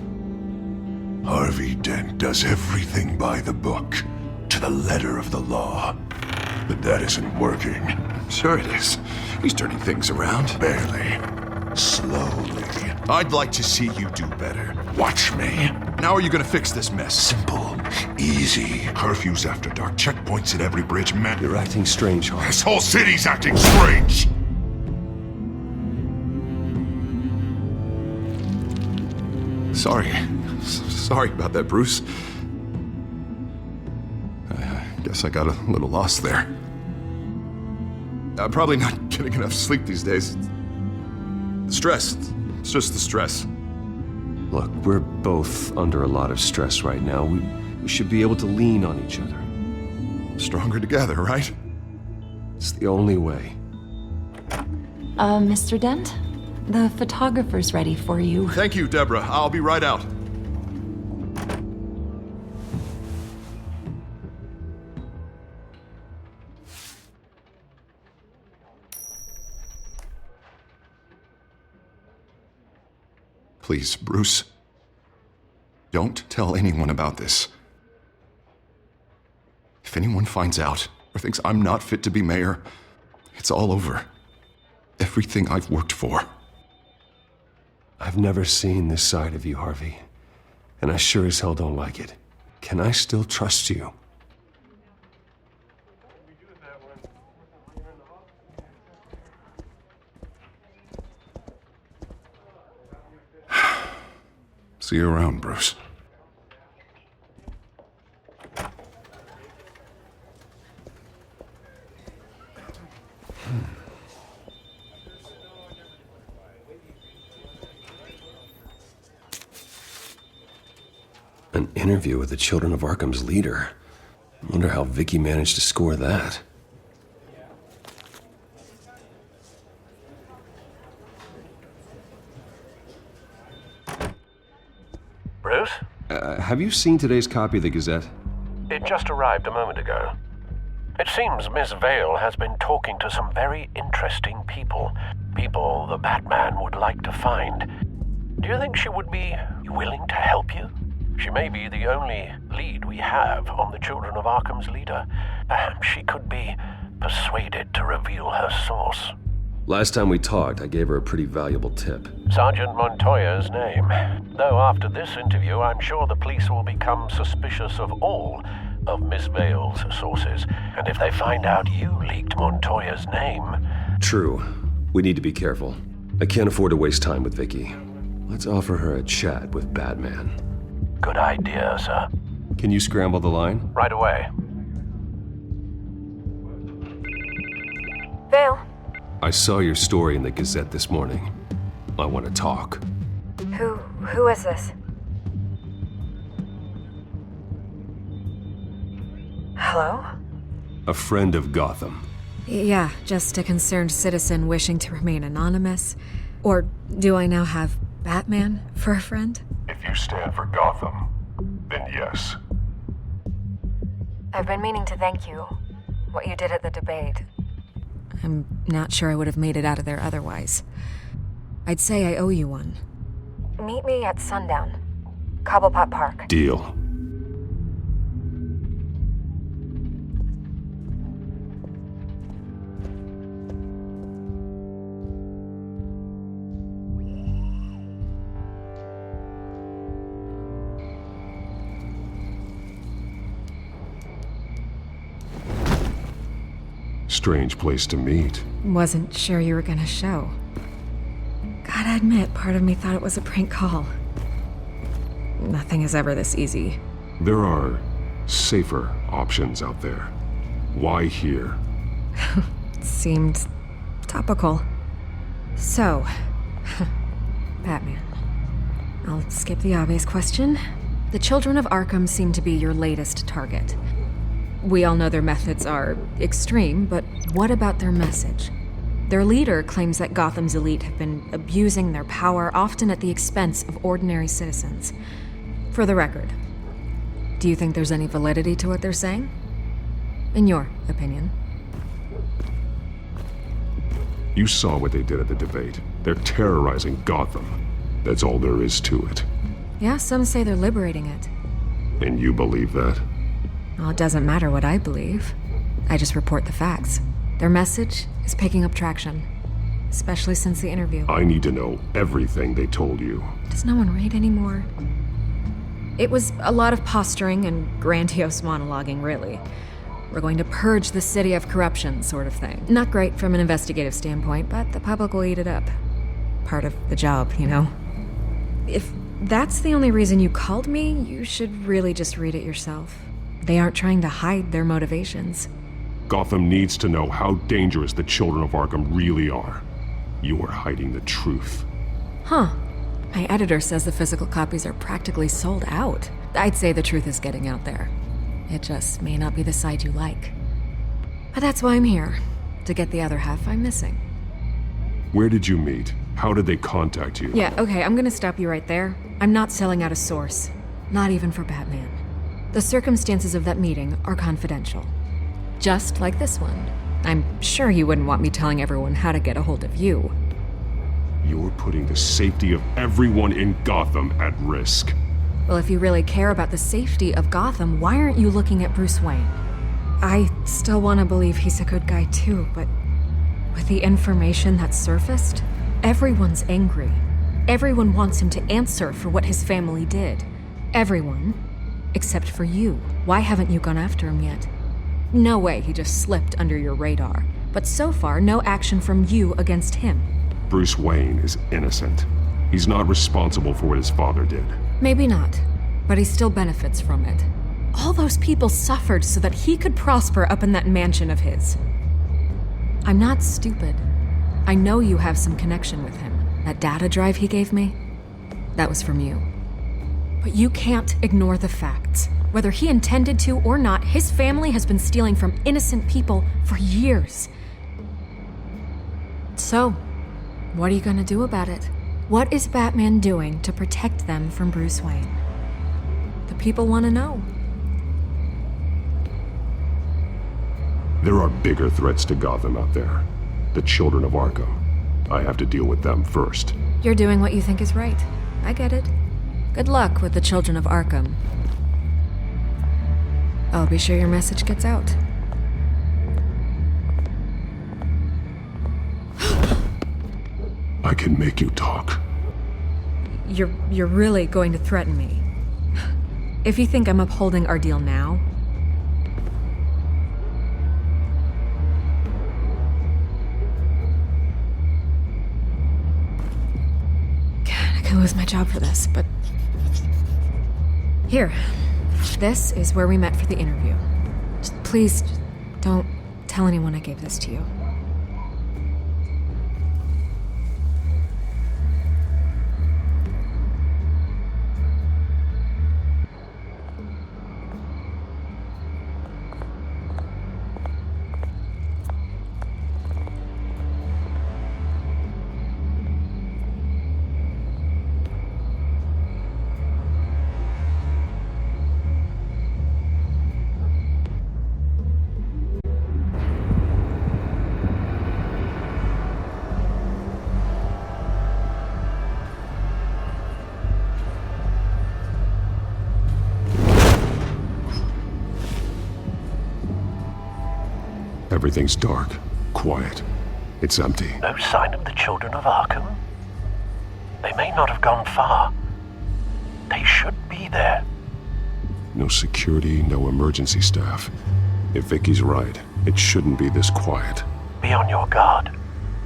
Speaker 11: Harvey Dent does everything by the book, to the letter of the law. But that isn't working.
Speaker 10: Sure it is. He's turning things around.
Speaker 11: Barely. Slowly.
Speaker 10: I'd like to see you do better.
Speaker 11: Watch me.
Speaker 10: How are you gonna fix this mess?
Speaker 11: Simple. Easy. Curfews after dark. Checkpoints at every bridge. Man,
Speaker 1: you're acting strange, Harvey.
Speaker 11: This whole city's acting strange.
Speaker 10: Sorry about that, Bruce. I guess I got a little lost there. I'm probably not getting enough sleep these days. The stress. It's just the stress.
Speaker 1: Look, we're both under a lot of stress right now. We should be able to lean on each other.
Speaker 10: Stronger together, right?
Speaker 1: It's the only way.
Speaker 8: Mr. Dent? The photographer's ready for you.
Speaker 10: Thank you, Deborah. I'll be right out. Please, Bruce. Don't tell anyone about this. If anyone finds out or thinks I'm not fit to be mayor, it's all over. Everything I've worked for.
Speaker 1: I've never seen this side of you, Harvey. And I sure as hell don't like it. Can I still trust you?
Speaker 10: See you around, Bruce.
Speaker 1: An interview with the Children of Arkham's leader. I wonder how Vicky managed to score that.
Speaker 14: Bruce?
Speaker 1: Have you seen today's copy of the Gazette?
Speaker 14: It just arrived a moment ago. It seems Miss Vale has been talking to some very interesting people. People the Batman would like to find. Do you think she would be willing to help you? She may be the only lead we have on the Children of Arkham's leader. Perhaps she could be persuaded to reveal her source.
Speaker 1: Last time we talked, I gave her a pretty valuable tip.
Speaker 14: Sergeant Montoya's name. Though after this interview, I'm sure the police will become suspicious of all of Miss Vale's sources. And if they find out you leaked Montoya's name...
Speaker 1: True. We need to be careful. I can't afford to waste time with Vicky. Let's offer her a chat with Batman.
Speaker 14: Good idea, sir.
Speaker 1: Can you scramble the line?
Speaker 14: Right away.
Speaker 3: Vale.
Speaker 1: I saw your story in the Gazette this morning. I want to talk.
Speaker 3: Who is this? Hello?
Speaker 1: A friend of Gotham.
Speaker 2: Yeah, just a concerned citizen wishing to remain anonymous. Or do I now have Batman for a friend?
Speaker 11: If you stand for Gotham, then yes.
Speaker 3: I've been meaning to thank you. What you did at the debate.
Speaker 2: I'm not sure I would have made it out of there otherwise. I'd say I owe you one.
Speaker 3: Meet me at sundown. Cobblepot Park.
Speaker 1: Deal.
Speaker 11: Strange place to meet.
Speaker 2: Wasn't sure you were gonna show. Gotta admit, part of me thought it was a prank call. Nothing is ever this easy.
Speaker 11: There are safer options out there. Why here?
Speaker 2: Seemed topical. So, Batman. I'll skip the obvious question. The children of Arkham seem to be your latest target. We all know their methods are extreme, but what about their message? Their leader claims that Gotham's elite have been abusing their power, often at the expense of ordinary citizens. For the record, do you think there's any validity to what they're saying? In your opinion?
Speaker 11: You saw what they did at the debate. They're terrorizing Gotham. That's all there is to it.
Speaker 2: Yeah, some say they're liberating it.
Speaker 11: And you believe that?
Speaker 2: Well, it doesn't matter what I believe. I just report the facts. Their message is picking up traction, especially since the interview.
Speaker 11: I need to know everything they told you.
Speaker 2: Does no one read anymore? It was a lot of posturing and grandiose monologuing, really. We're going to purge the city of corruption, sort of thing. Not great from an investigative standpoint, but the public will eat it up. Part of the job, you know? If that's the only reason you called me, you should really just read it yourself. They aren't trying to hide their motivations.
Speaker 11: Gotham needs to know how dangerous the children of Arkham really are. You are hiding the truth.
Speaker 2: Huh. My editor says the physical copies are practically sold out. I'd say the truth is getting out there. It just may not be the side you like. But that's why I'm here, to get the other half I'm missing.
Speaker 11: Where did you meet? How did they contact you?
Speaker 2: Yeah, okay, I'm gonna stop you right there. I'm not selling out a source. Not even for Batman. The circumstances of that meeting are confidential. Just like this one. I'm sure you wouldn't want me telling everyone how to get a hold of you.
Speaker 11: You're putting the safety of everyone in Gotham at risk.
Speaker 2: Well, if you really care about the safety of Gotham, why aren't you looking at Bruce Wayne? I still want to believe he's a good guy too, but with the information that's surfaced, everyone's angry. Everyone wants him to answer for what his family did. Everyone, except for you. Why haven't you gone after him yet? No way he just slipped under your radar. But so far, no action from you against him.
Speaker 11: Bruce Wayne is innocent. He's not responsible for what his father did.
Speaker 2: Maybe not, but he still benefits from it. All those people suffered so that he could prosper up in that mansion of his. I'm not stupid. I know you have some connection with him. That data drive he gave me, that was from you. But you can't ignore the facts. Whether he intended to or not, his family has been stealing from innocent people for years. So, what are you gonna do about it? What is Batman doing to protect them from Bruce Wayne? The people want to know.
Speaker 11: There are bigger threats to Gotham out there. The children of Arkham. I have to deal with them first.
Speaker 2: You're doing what you think is right. I get it. Good luck with the children of Arkham. I'll be sure your message gets out.
Speaker 11: I can make you talk.
Speaker 2: You're really going to threaten me. If you think I'm upholding our deal now, God, I could lose my job for this, but here. This is where we met for the interview. Please, don't tell anyone I gave this to you.
Speaker 11: Everything's dark, quiet. It's empty.
Speaker 14: No sign of the children of Arkham? They may not have gone far. They should be there.
Speaker 11: No security, no emergency staff. If Vicky's right,
Speaker 1: It shouldn't be this quiet.
Speaker 14: Be on your guard.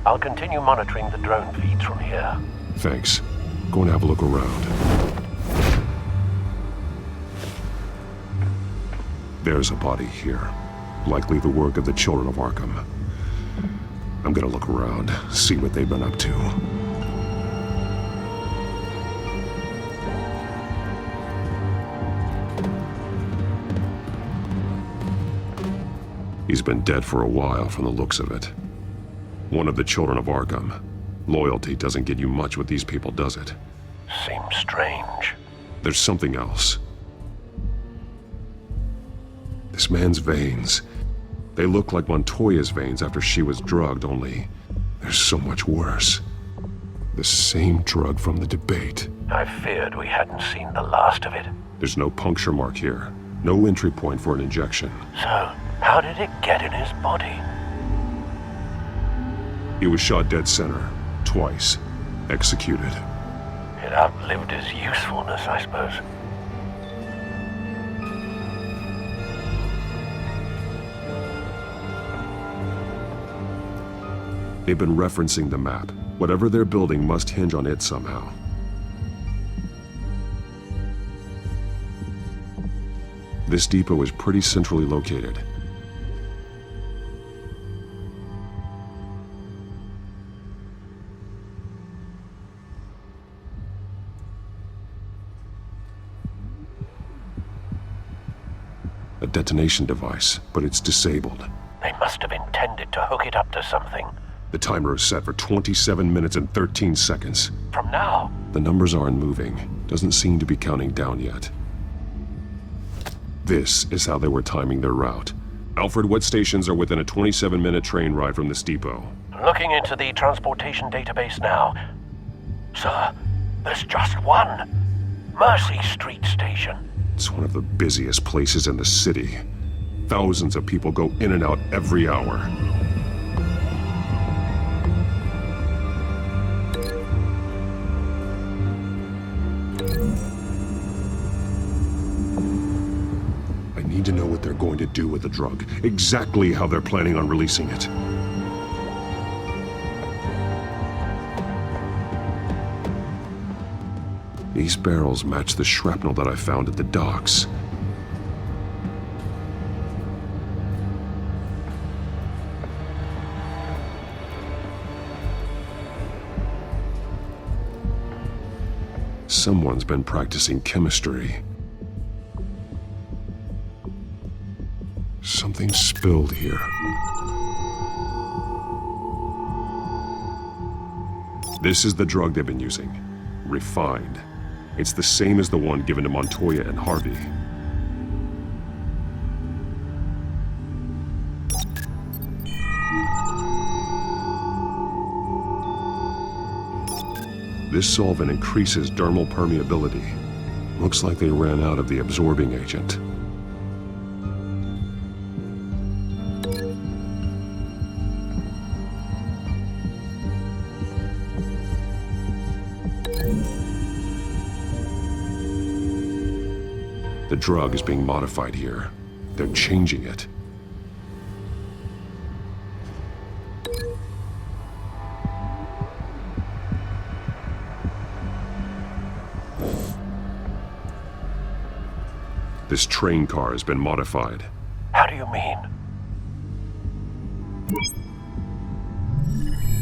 Speaker 14: I'll continue monitoring the drone feeds from here.
Speaker 1: Thanks. Go and have a look around. There's a body here. Likely the work of the children of Arkham. I'm gonna look around, see what they've been up to. He's been dead for a while from the looks of it. One of the children of Arkham. Loyalty doesn't get you much with these people, does it?
Speaker 14: Seems strange.
Speaker 1: There's something else. This man's veins. They look like Montoya's veins after she was drugged, only they're so much worse. The same drug from the debate.
Speaker 14: I feared we hadn't seen the last of it.
Speaker 1: There's no puncture mark here. No entry point for an injection.
Speaker 14: So, how did it get in his body?
Speaker 1: He was shot dead center. Twice. Executed.
Speaker 14: It outlived his usefulness, I suppose.
Speaker 1: They've been referencing the map. Whatever they're building must hinge on it somehow. This depot is pretty centrally located. A detonation device, but it's disabled.
Speaker 14: They must have intended to hook it up to something.
Speaker 1: The timer is set for 27 minutes and 13 seconds.
Speaker 14: From now?
Speaker 1: The numbers aren't moving. Doesn't seem to be counting down yet. This is how they were timing their route. Alfred, what stations are within a 27-minute train ride from this depot?
Speaker 14: Looking into the transportation database now. Sir, there's just one. Mercy Street Station.
Speaker 1: It's one of the busiest places in the city. Thousands of people go in and out every hour. I need to know what they're going to do with the drug. Exactly how they're planning on releasing it. These barrels match the shrapnel that I found at the docks. Someone's been practicing chemistry. Something spilled here. This is the drug they've been using. Refined. It's the same as the one given to Montoya and Harvey. This solvent increases dermal permeability. Looks like they ran out of the absorbing agent. The drug is being modified here. They're changing it. This train car has been modified.
Speaker 14: How do you mean?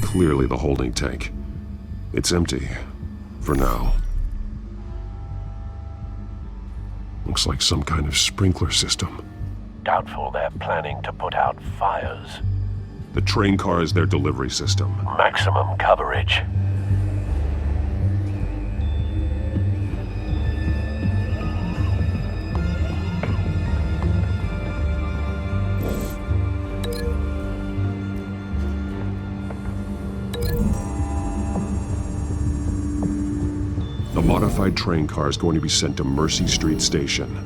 Speaker 1: Clearly the holding tank. It's empty. For now. Looks like some kind of sprinkler system.
Speaker 14: Doubtful they're planning to put out fires.
Speaker 1: The train car is their delivery system.
Speaker 14: Maximum coverage.
Speaker 1: The modified train car is going to be sent to Mercy Street Station.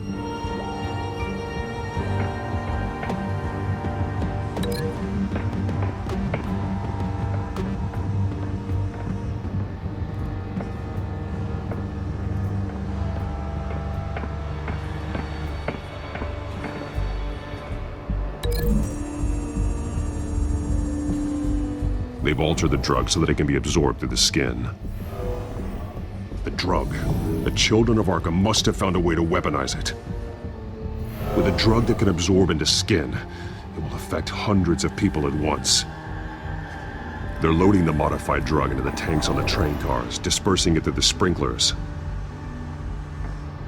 Speaker 6: They've altered the drug so that it can be absorbed through the skin. The drug. The children of Arkham must have found a way to weaponize it. With a drug that can absorb into skin, it will affect hundreds of people at once. They're loading the modified drug into the tanks on the train cars, dispersing it through the sprinklers.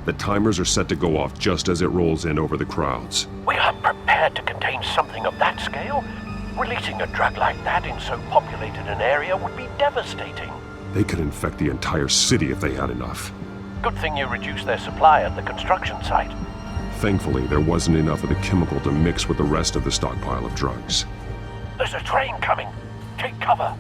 Speaker 6: The timers are set to go off just as it rolls in over the crowds.
Speaker 14: We aren't prepared to contain something of that scale. Releasing a drug like that in so populated an area would be devastating.
Speaker 6: They could infect the entire city if they had enough.
Speaker 14: Good thing you reduced their supply at the construction site.
Speaker 6: Thankfully, there wasn't enough of the chemical to mix with the rest of the stockpile of drugs.
Speaker 14: There's a train coming. Take cover.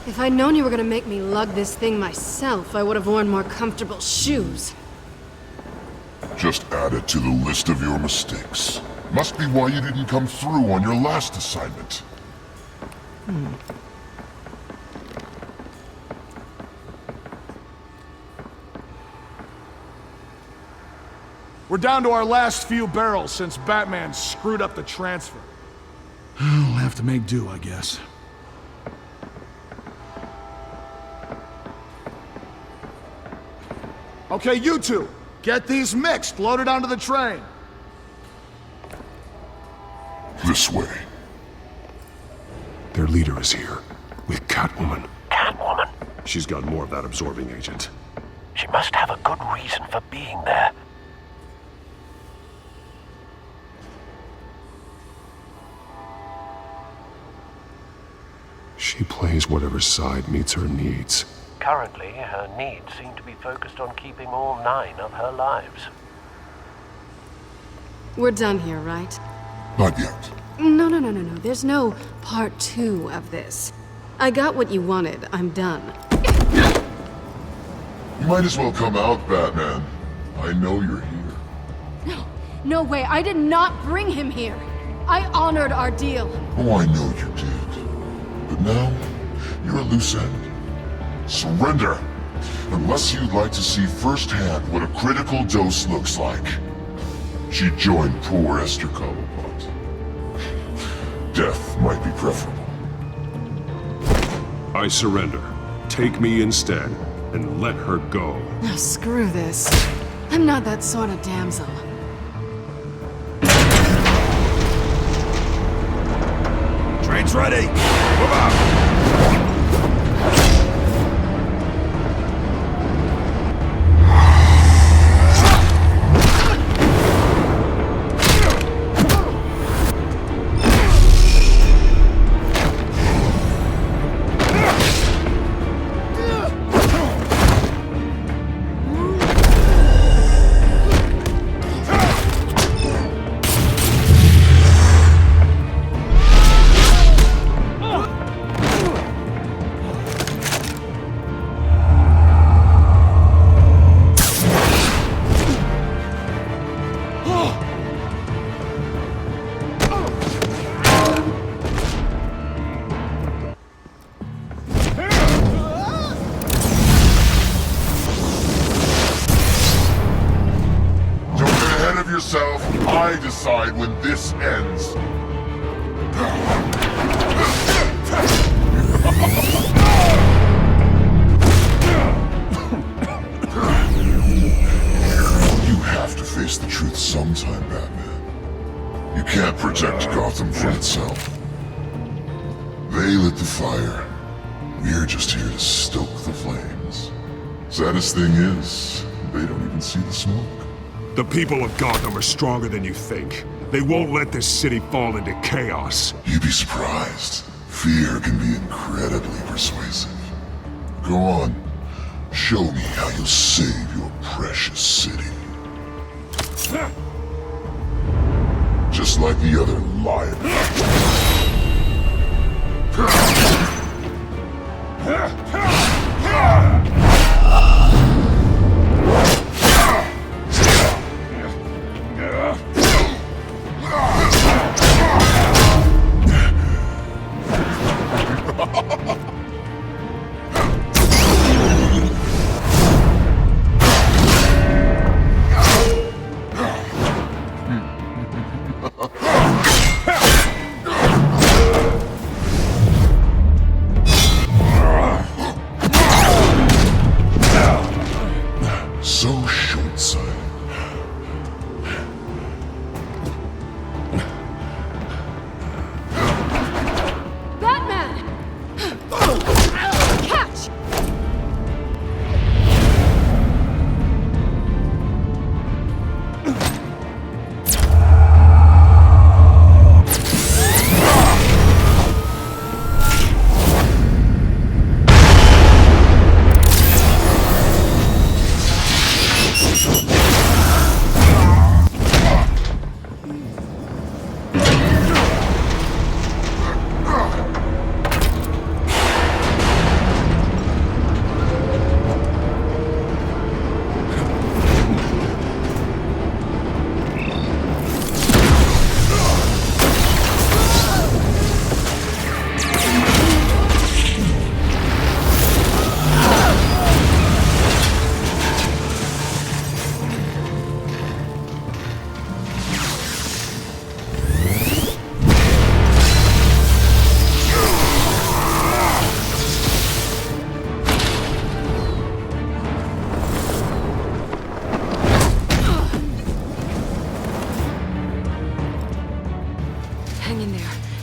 Speaker 22: If I'd known you were gonna make me lug this thing myself, I would have worn more comfortable shoes.
Speaker 23: Just add it to the list of your mistakes. Must be why you didn't come through on your last assignment.
Speaker 24: We're down to our last few barrels since Batman screwed up the transfer. We'll have to make do, I guess. Okay, you two, get these mixed, loaded onto the train.
Speaker 23: This way.
Speaker 6: Their leader is here, with Catwoman.
Speaker 14: Catwoman?
Speaker 6: She's got more of that absorbing agent.
Speaker 14: She must have a good reason for being there.
Speaker 6: She plays whatever side meets her needs.
Speaker 14: Currently, her needs seem to be focused on keeping all 9 of her lives.
Speaker 22: We're done here, right?
Speaker 23: Not yet.
Speaker 22: No. There's no part 2 of this. I got what you wanted. I'm done.
Speaker 23: You might as well come out, Batman. I know you're here.
Speaker 22: No way. I did not bring him here. I honored our deal.
Speaker 23: Oh, I know you did. But now, you're a loose end. Surrender, unless you'd like to see firsthand what a critical dose looks like. She joined poor Esther Cobblepot. Death might be preferable.
Speaker 6: I surrender. Take me instead, and let her go.
Speaker 22: Oh, screw this. I'm not that sort of damsel.
Speaker 11: Train's ready! Move out!
Speaker 23: I decide when this ends. You have to face the truth sometime, Batman. You can't protect Gotham from itself. They lit the fire. We're just here to stoke the flames. Saddest thing is, they don't even see the smoke.
Speaker 6: The people of Gotham are stronger than you think. They won't let this city fall into chaos.
Speaker 23: You'd be surprised. Fear can be incredibly persuasive. Go on. Show me how you'll save your precious city. Just like the other liars.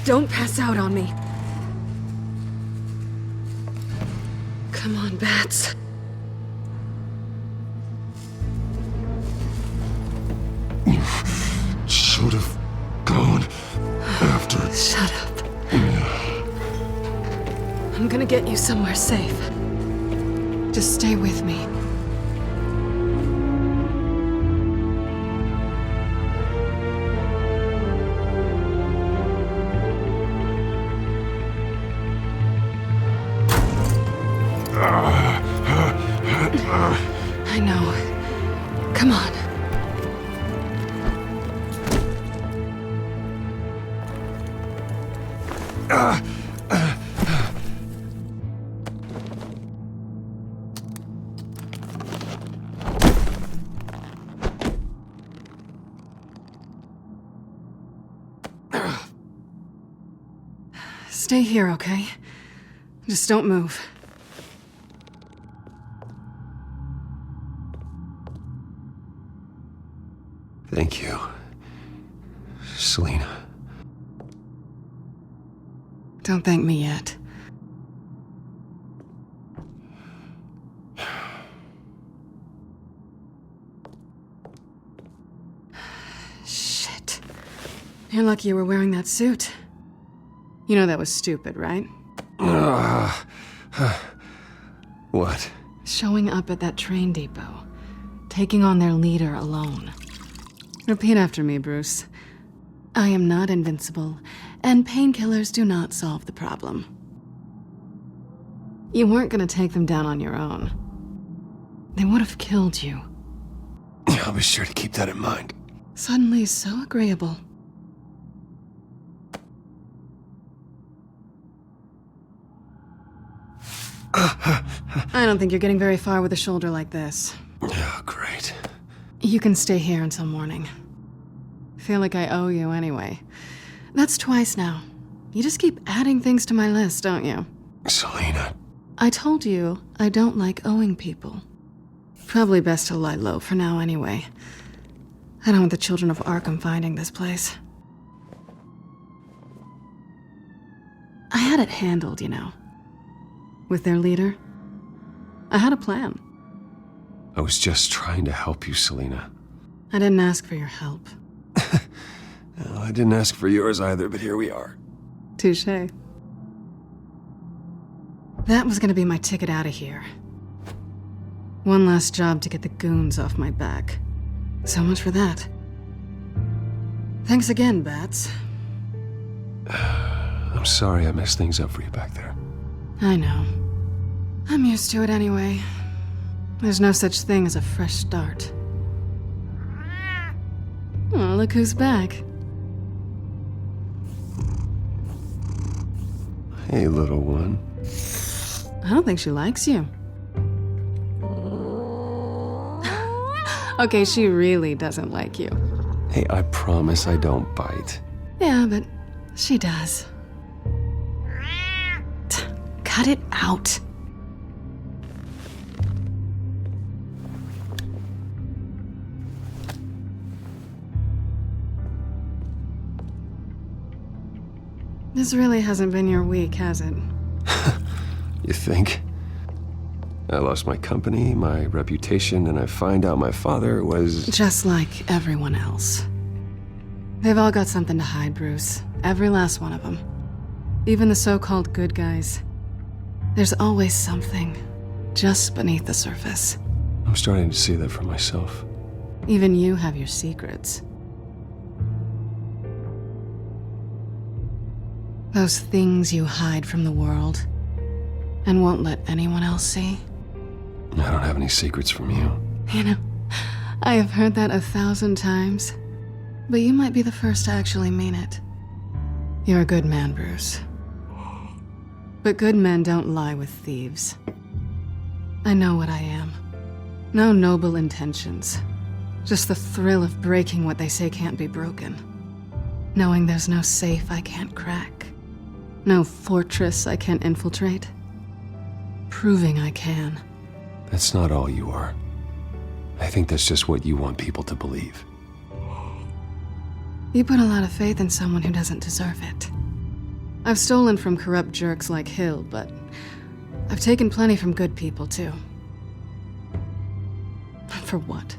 Speaker 22: Don't pass out on me. Come on, Bats.
Speaker 15: You should have gone after...
Speaker 22: Shut up. I'm gonna get you somewhere safe. Just stay with me. I know. Come on. Stay here, okay? Just don't move.
Speaker 1: Thank you, Selina.
Speaker 22: Don't thank me yet. Shit. You're lucky you were wearing that suit. You know that was stupid, right?
Speaker 1: What?
Speaker 22: Showing up at that train depot. Taking on their leader alone. Repeat after me, Bruce. I am not invincible, and painkillers do not solve the problem. You weren't gonna take them down on your own. They would have killed you.
Speaker 1: I'll be sure to keep that in mind.
Speaker 22: Suddenly so agreeable. I don't think you're getting very far with a shoulder like this.
Speaker 1: Oh, great.
Speaker 22: You can stay here until morning. Feel like I owe you anyway. That's twice now. You just keep adding things to my list, don't you?
Speaker 1: Selina.
Speaker 22: I told you I don't like owing people. Probably best to lie low for now anyway. I don't want the children of Arkham finding this place. I had it handled, you know. With their leader. I had a plan.
Speaker 1: I was just trying to help you, Selina.
Speaker 22: I didn't ask for your help.
Speaker 1: Well, I didn't ask for yours either, but here we are.
Speaker 22: Touché. That was gonna be my ticket out of here. One last job to get the goons off my back. So much for that. Thanks again, Bats.
Speaker 1: I'm sorry I messed things up for you back there.
Speaker 22: I know. I'm used to it anyway. There's no such thing as a fresh start. Oh, look who's back.
Speaker 1: Hey, little one.
Speaker 22: I don't think she likes you. Okay, she really doesn't like you.
Speaker 1: Hey, I promise I don't bite.
Speaker 22: Yeah, but she does. Cut it out. This really hasn't been your week, has it?
Speaker 1: You think? I lost my company, my reputation, and I find out my father was...
Speaker 22: Just like everyone else. They've all got something to hide, Bruce. Every last one of them. Even the so-called good guys. There's always something just beneath the surface.
Speaker 1: I'm starting to see that for myself.
Speaker 22: Even you have your secrets. Those things you hide from the world and won't let anyone else see.
Speaker 1: I don't have any secrets from you.
Speaker 22: You know, I have heard that 1,000 times, but you might be the first to actually mean it. You're a good man, Bruce. But good men don't lie with thieves. I know what I am. No noble intentions. Just the thrill of breaking what they say can't be broken. Knowing there's no safe I can't crack. No fortress I can't infiltrate. Proving I can.
Speaker 1: That's not all you are. I think that's just what you want people to believe.
Speaker 22: You put a lot of faith in someone who doesn't deserve it. I've stolen from corrupt jerks like Hill, but I've taken plenty from good people, too. For what?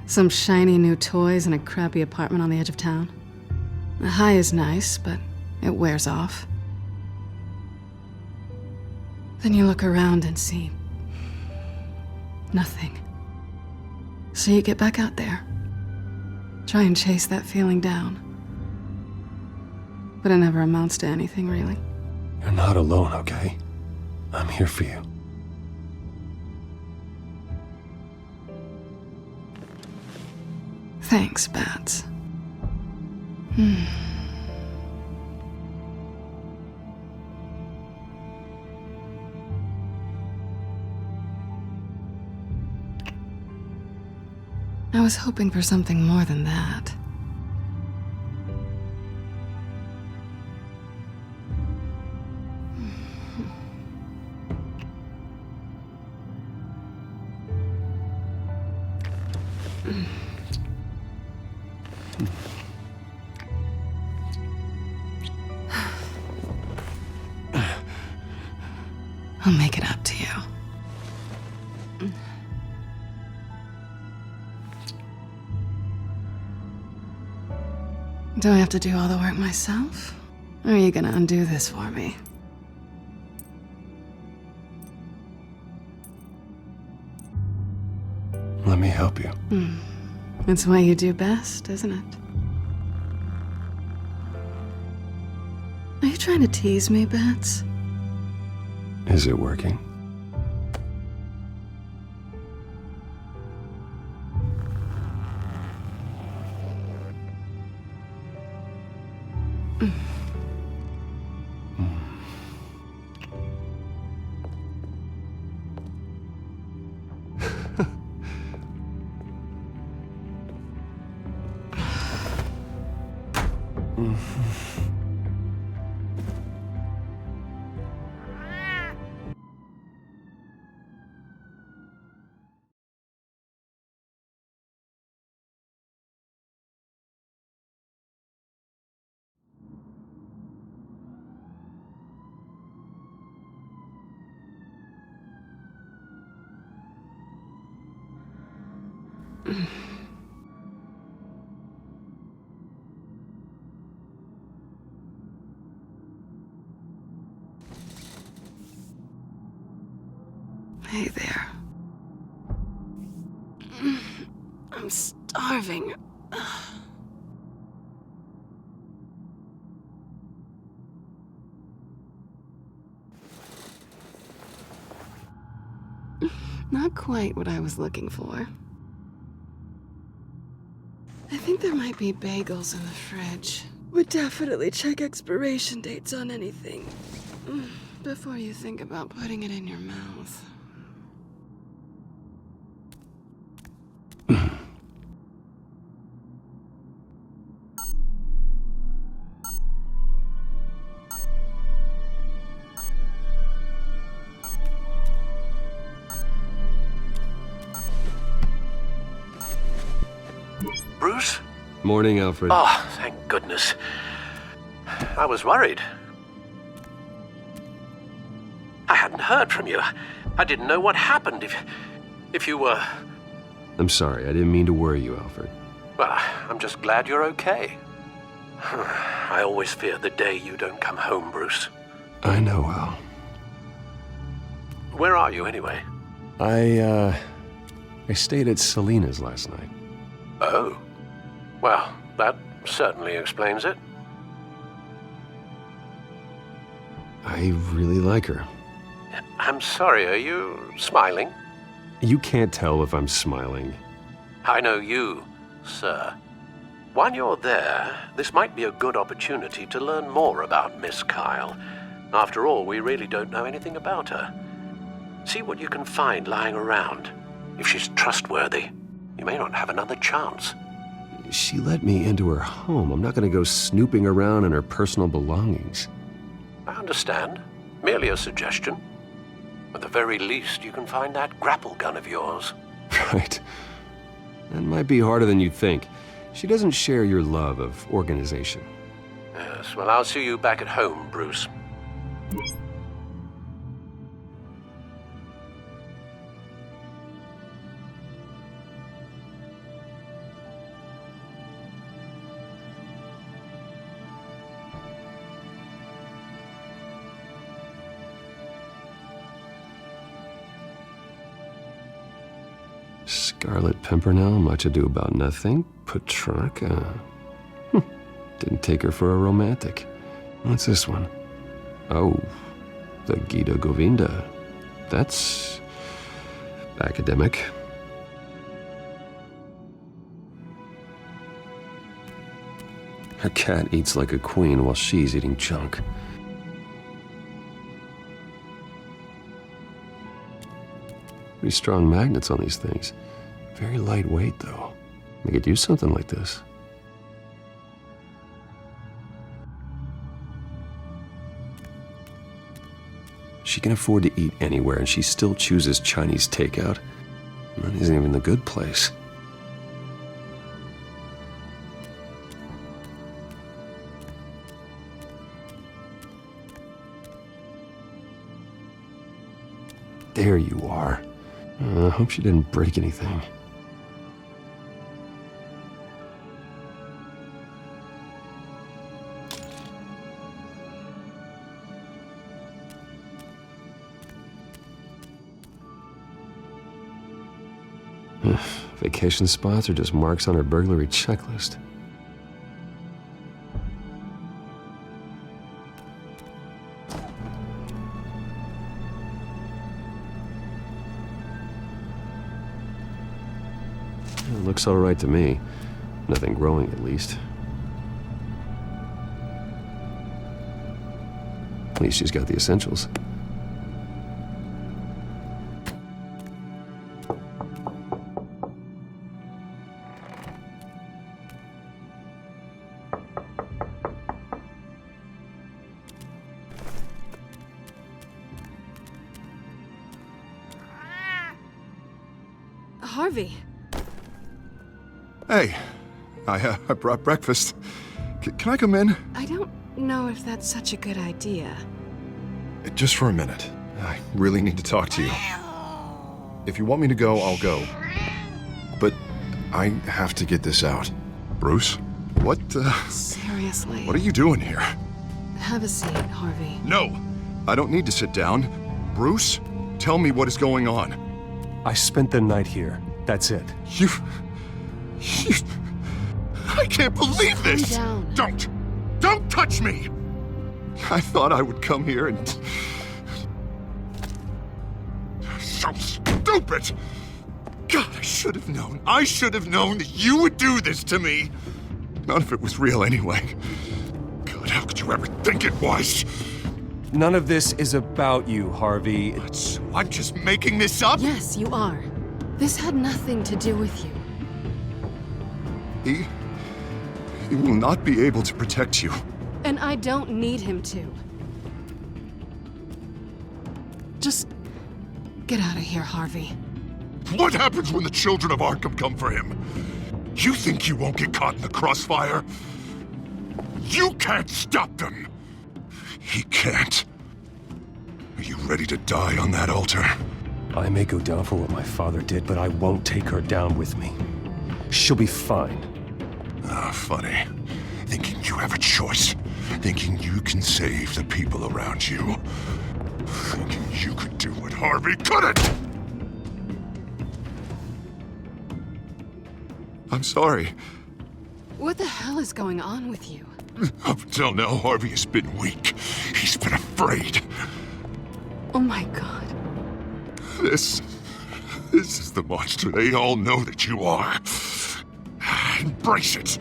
Speaker 22: Some shiny new toys and a crappy apartment on the edge of town? The high is nice, but it wears off. Then you look around and see nothing. So you get back out there. Try and chase that feeling down. But it never amounts to anything, really.
Speaker 1: You're not alone, okay? I'm here for you.
Speaker 22: Thanks, Bats. I was hoping for something more than that. I'll make it up to you. Do I have to do all the work myself? Or are you gonna undo this for me?
Speaker 1: Let me help you.
Speaker 22: It's what you do best, isn't it? Are you trying to tease me, Bats?
Speaker 1: Is it working?
Speaker 22: Hey there. I'm starving. Not quite what I was looking for. I think there might be bagels in the fridge. Would definitely check expiration dates on anything before you think about putting it in your mouth.
Speaker 14: Bruce?
Speaker 1: Morning, Alfred.
Speaker 14: Oh, thank goodness. I was worried. I hadn't heard from you. I didn't know what happened if you were...
Speaker 1: I'm sorry, I didn't mean to worry you, Alfred.
Speaker 14: Well, I'm just glad you're okay. I always fear the day you don't come home, Bruce.
Speaker 1: I know, Al.
Speaker 14: Where are you, anyway?
Speaker 1: I stayed at Selena's last night.
Speaker 14: Oh. Well, that certainly explains it.
Speaker 1: I really like her.
Speaker 14: I'm sorry, are you smiling?
Speaker 1: You can't tell if I'm smiling.
Speaker 14: I know you, sir. While you're there, this might be a good opportunity to learn more about Miss Kyle. After all, we really don't know anything about her. See what you can find lying around. If she's trustworthy, you may not have another chance.
Speaker 1: She let me into her home. I'm not going to go snooping around in her personal belongings.
Speaker 14: I understand. Merely a suggestion. At the very least, you can find that grapple gun of yours.
Speaker 1: Right. That might be harder than you'd think. She doesn't share your love of organization.
Speaker 14: Yes, well, I'll see you back at home, Bruce.
Speaker 1: Scarlet Pimpernel, much ado about nothing. Petrarca. Didn't take her for a romantic. What's this one? Oh, the Gita Govinda. That's academic. Her cat eats like a queen while she's eating junk. Pretty strong magnets on these things. Very lightweight, though. They could use something like this. She can afford to eat anywhere, and she still chooses Chinese takeout. That isn't even the good place. There you are. I hope she didn't break anything. Vacation spots are just marks on her burglary checklist. It looks all right to me. Nothing growing, at least. At least she's got the essentials.
Speaker 22: Harvey.
Speaker 10: Hey, I brought breakfast. Can I come in?
Speaker 22: I don't know if that's such a good idea.
Speaker 10: Just for a minute. I really need to talk to you. If you want me to go, I'll go. But I have to get this out. Bruce? What,
Speaker 22: Seriously.
Speaker 10: What are you doing here?
Speaker 22: Have a seat, Harvey.
Speaker 10: No! I don't need to sit down. Bruce, tell me what is going on.
Speaker 1: I spent the night here. That's it.
Speaker 10: You... I can't believe this!
Speaker 22: Calm
Speaker 10: down. Don't touch me! I thought I would come here and... So stupid! God, I should have known. I should have known that you would do this to me. None of it was real anyway. God, how could you ever think it was?
Speaker 1: None of this is about you, Harvey.
Speaker 10: So I'm just making this up?
Speaker 22: Yes, you are. This had nothing to do with you.
Speaker 10: He will not be able to protect you.
Speaker 22: And I don't need him to. Just get out of here, Harvey.
Speaker 15: What happens when the children of Arkham come for him? You think you won't get caught in the crossfire? You can't stop them! He can't. Are you ready to die on that altar?
Speaker 1: I may go down for what my father did, but I won't take her down with me. She'll be fine.
Speaker 15: Ah, funny. Thinking you have a choice. Thinking you can save the people around you. Thinking you could do what Harvey couldn't!
Speaker 10: I'm sorry.
Speaker 22: What the hell is going on with you?
Speaker 15: Up until now, Harvey has been weak. He's been afraid.
Speaker 22: Oh my God.
Speaker 15: This is the monster they all know that you are. Embrace it.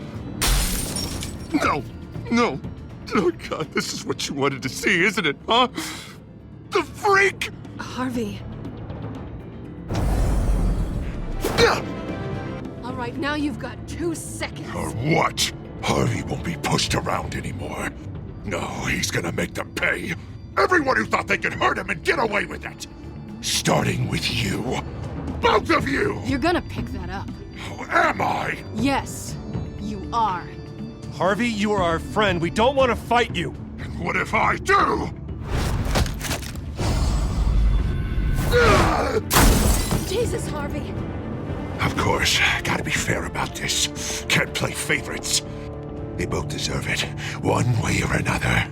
Speaker 15: No. Oh God, this is what you wanted to see, isn't it, huh? The freak!
Speaker 22: Harvey. All right, now you've got 2 seconds.
Speaker 15: Or what? Harvey won't be pushed around anymore. No, he's gonna make them pay. Everyone who thought they could hurt him and get away with it. Starting with you. Both of you!
Speaker 22: You're gonna pick that up.
Speaker 15: Oh, am I?
Speaker 22: Yes, you are.
Speaker 1: Harvey, you are our friend. We don't want to fight you.
Speaker 15: And what if I do?
Speaker 2: Jesus, Harvey.
Speaker 11: Of course, gotta be fair about this. Can't play favorites. They both deserve it, one way or another.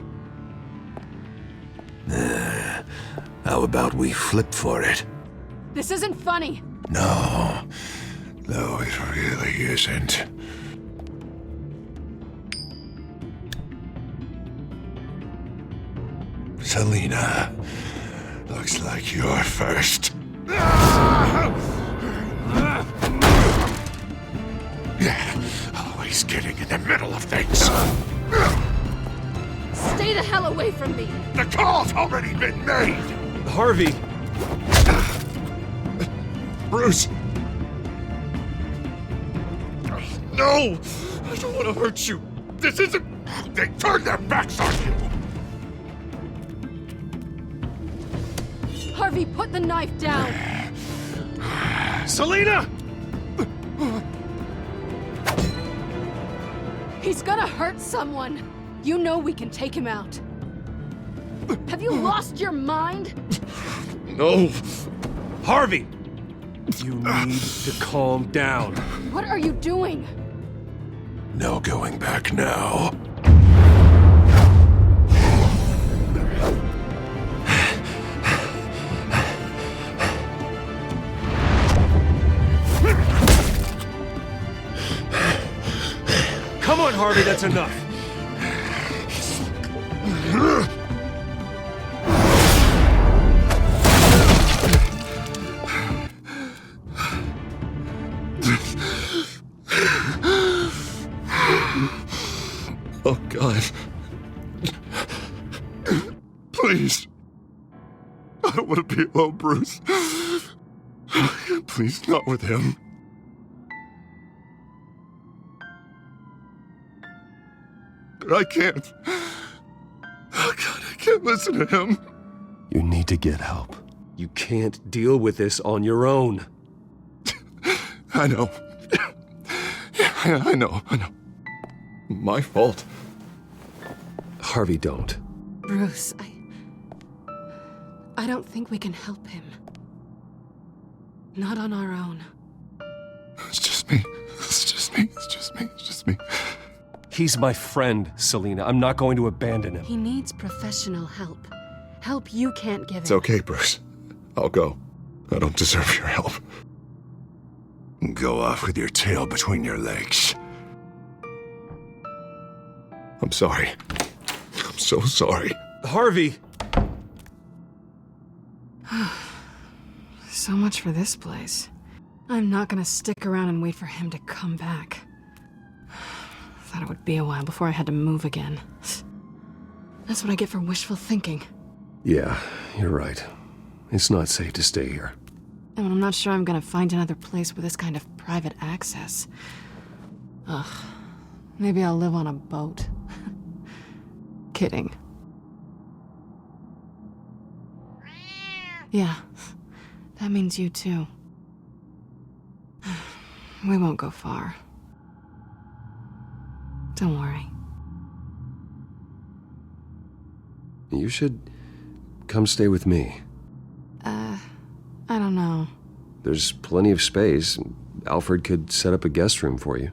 Speaker 11: How about we flip for it?
Speaker 2: This isn't funny.
Speaker 11: No, it really isn't. Selena, looks like you're first. Always getting in the middle of things.
Speaker 2: Stay the hell away from me.
Speaker 11: The call's already been made.
Speaker 1: Harvey.
Speaker 11: Bruce. No! I don't want to hurt you. This isn't... They turned their backs on you.
Speaker 2: Harvey, put the knife down.
Speaker 1: Selena!
Speaker 2: He's gonna hurt someone. You know we can take him out. Have you lost your mind?
Speaker 11: No.
Speaker 1: Harvey! You need to calm down.
Speaker 2: What are you doing?
Speaker 11: No going back now.
Speaker 1: Come on, Harvey, that's enough.
Speaker 11: Oh, God. Please. I don't want to be alone, Bruce. Please, not with him. But I can't. Oh, God, I can't listen to him.
Speaker 1: You need to get help. You can't deal with this on your own.
Speaker 11: I know. Yeah, I know. My fault.
Speaker 1: Harvey, don't.
Speaker 22: Bruce, I don't think we can help him. Not on our own.
Speaker 11: It's just me.
Speaker 1: He's my friend, Selena. I'm not going to abandon him.
Speaker 22: He needs professional help. Help you can't give him.
Speaker 11: It's okay, Bruce. I'll go. I don't deserve your help. Go off with your tail between your legs. I'm sorry. I'm so sorry.
Speaker 1: Harvey!
Speaker 22: So much for this place. I'm not gonna stick around and wait for him to come back. Thought it would be a while before I had to move again. That's what I get for wishful thinking.
Speaker 1: Yeah, you're right. It's not safe to stay here.
Speaker 22: And I'm not sure I'm gonna find another place with this kind of private access. Ugh. Maybe I'll live on a boat. Kidding. Yeah. That means you too. We won't go far. Don't worry.
Speaker 1: You should come stay with me.
Speaker 22: I don't know.
Speaker 1: There's plenty of space. Alfred could set up a guest room for you.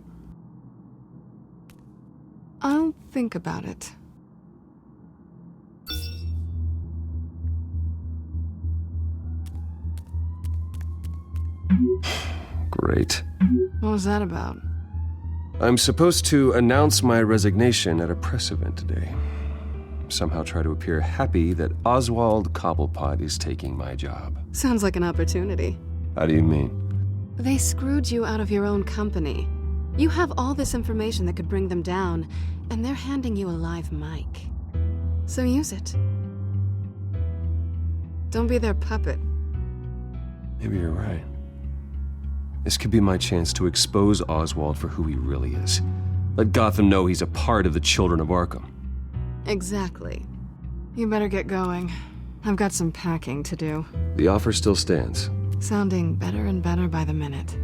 Speaker 22: I'll think about it.
Speaker 1: Great.
Speaker 22: What was that about?
Speaker 1: I'm supposed to announce my resignation at a press event today. Somehow try to appear happy that Oswald Cobblepot is taking my job.
Speaker 22: Sounds like an opportunity.
Speaker 1: How do you mean?
Speaker 22: They screwed you out of your own company. You have all this information that could bring them down, and they're handing you a live mic. So use it. Don't be their puppet.
Speaker 1: Maybe you're right. This could be my chance to expose Oswald for who he really is. Let Gotham know he's a part of the Children of Arkham.
Speaker 22: Exactly. You better get going. I've got some packing to do.
Speaker 1: The offer still stands.
Speaker 22: Sounding better and better by the minute.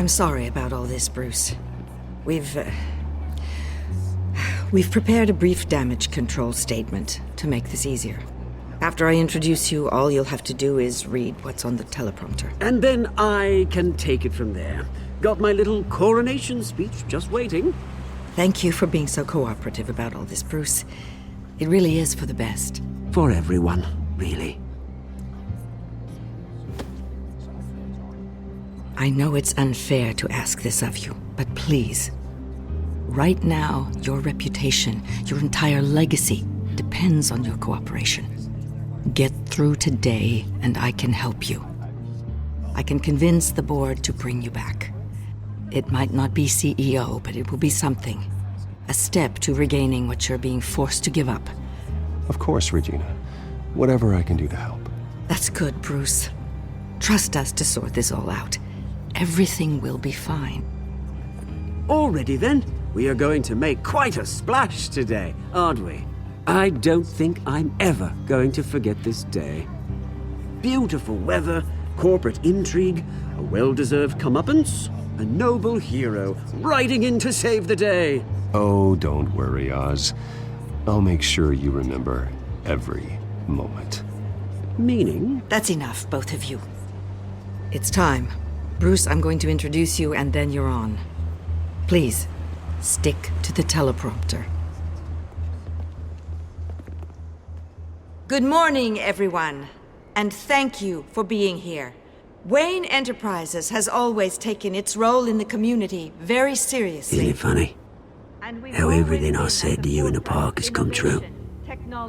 Speaker 20: I'm sorry about all this, Bruce. We've prepared a brief damage control statement to make this easier. After I introduce you, all you'll have to do is read what's on the teleprompter.
Speaker 5: And then I can take it from there. Got my little coronation speech just waiting.
Speaker 20: Thank you for being so cooperative about all this, Bruce. It really is for the best.
Speaker 5: For everyone, really.
Speaker 20: I know it's unfair to ask this of you, but please. Right now, your reputation, your entire legacy, depends on your cooperation. Get through today, and I can help you. I can convince the board to bring you back. It might not be CEO, but it will be something. A step to regaining what you're being forced to give up.
Speaker 1: Of course, Regina. Whatever I can do to help.
Speaker 20: That's good, Bruce. Trust us to sort this all out. Everything will be fine.
Speaker 5: Already then, we are going to make quite a splash today, aren't we? I don't think I'm ever going to forget this day. Beautiful weather, corporate intrigue, a well-deserved comeuppance, a noble hero riding in to save the day.
Speaker 1: Oh, don't worry, Oz. I'll make sure you remember every moment.
Speaker 5: Meaning?
Speaker 20: That's enough, both of you. It's time. Bruce, I'm going to introduce you, and then you're on. Please, stick to the teleprompter. Good morning, everyone, and thank you for being here. Wayne Enterprises has always taken its role in the community very seriously.
Speaker 5: Isn't it funny? How everything I said to you in the park has come true.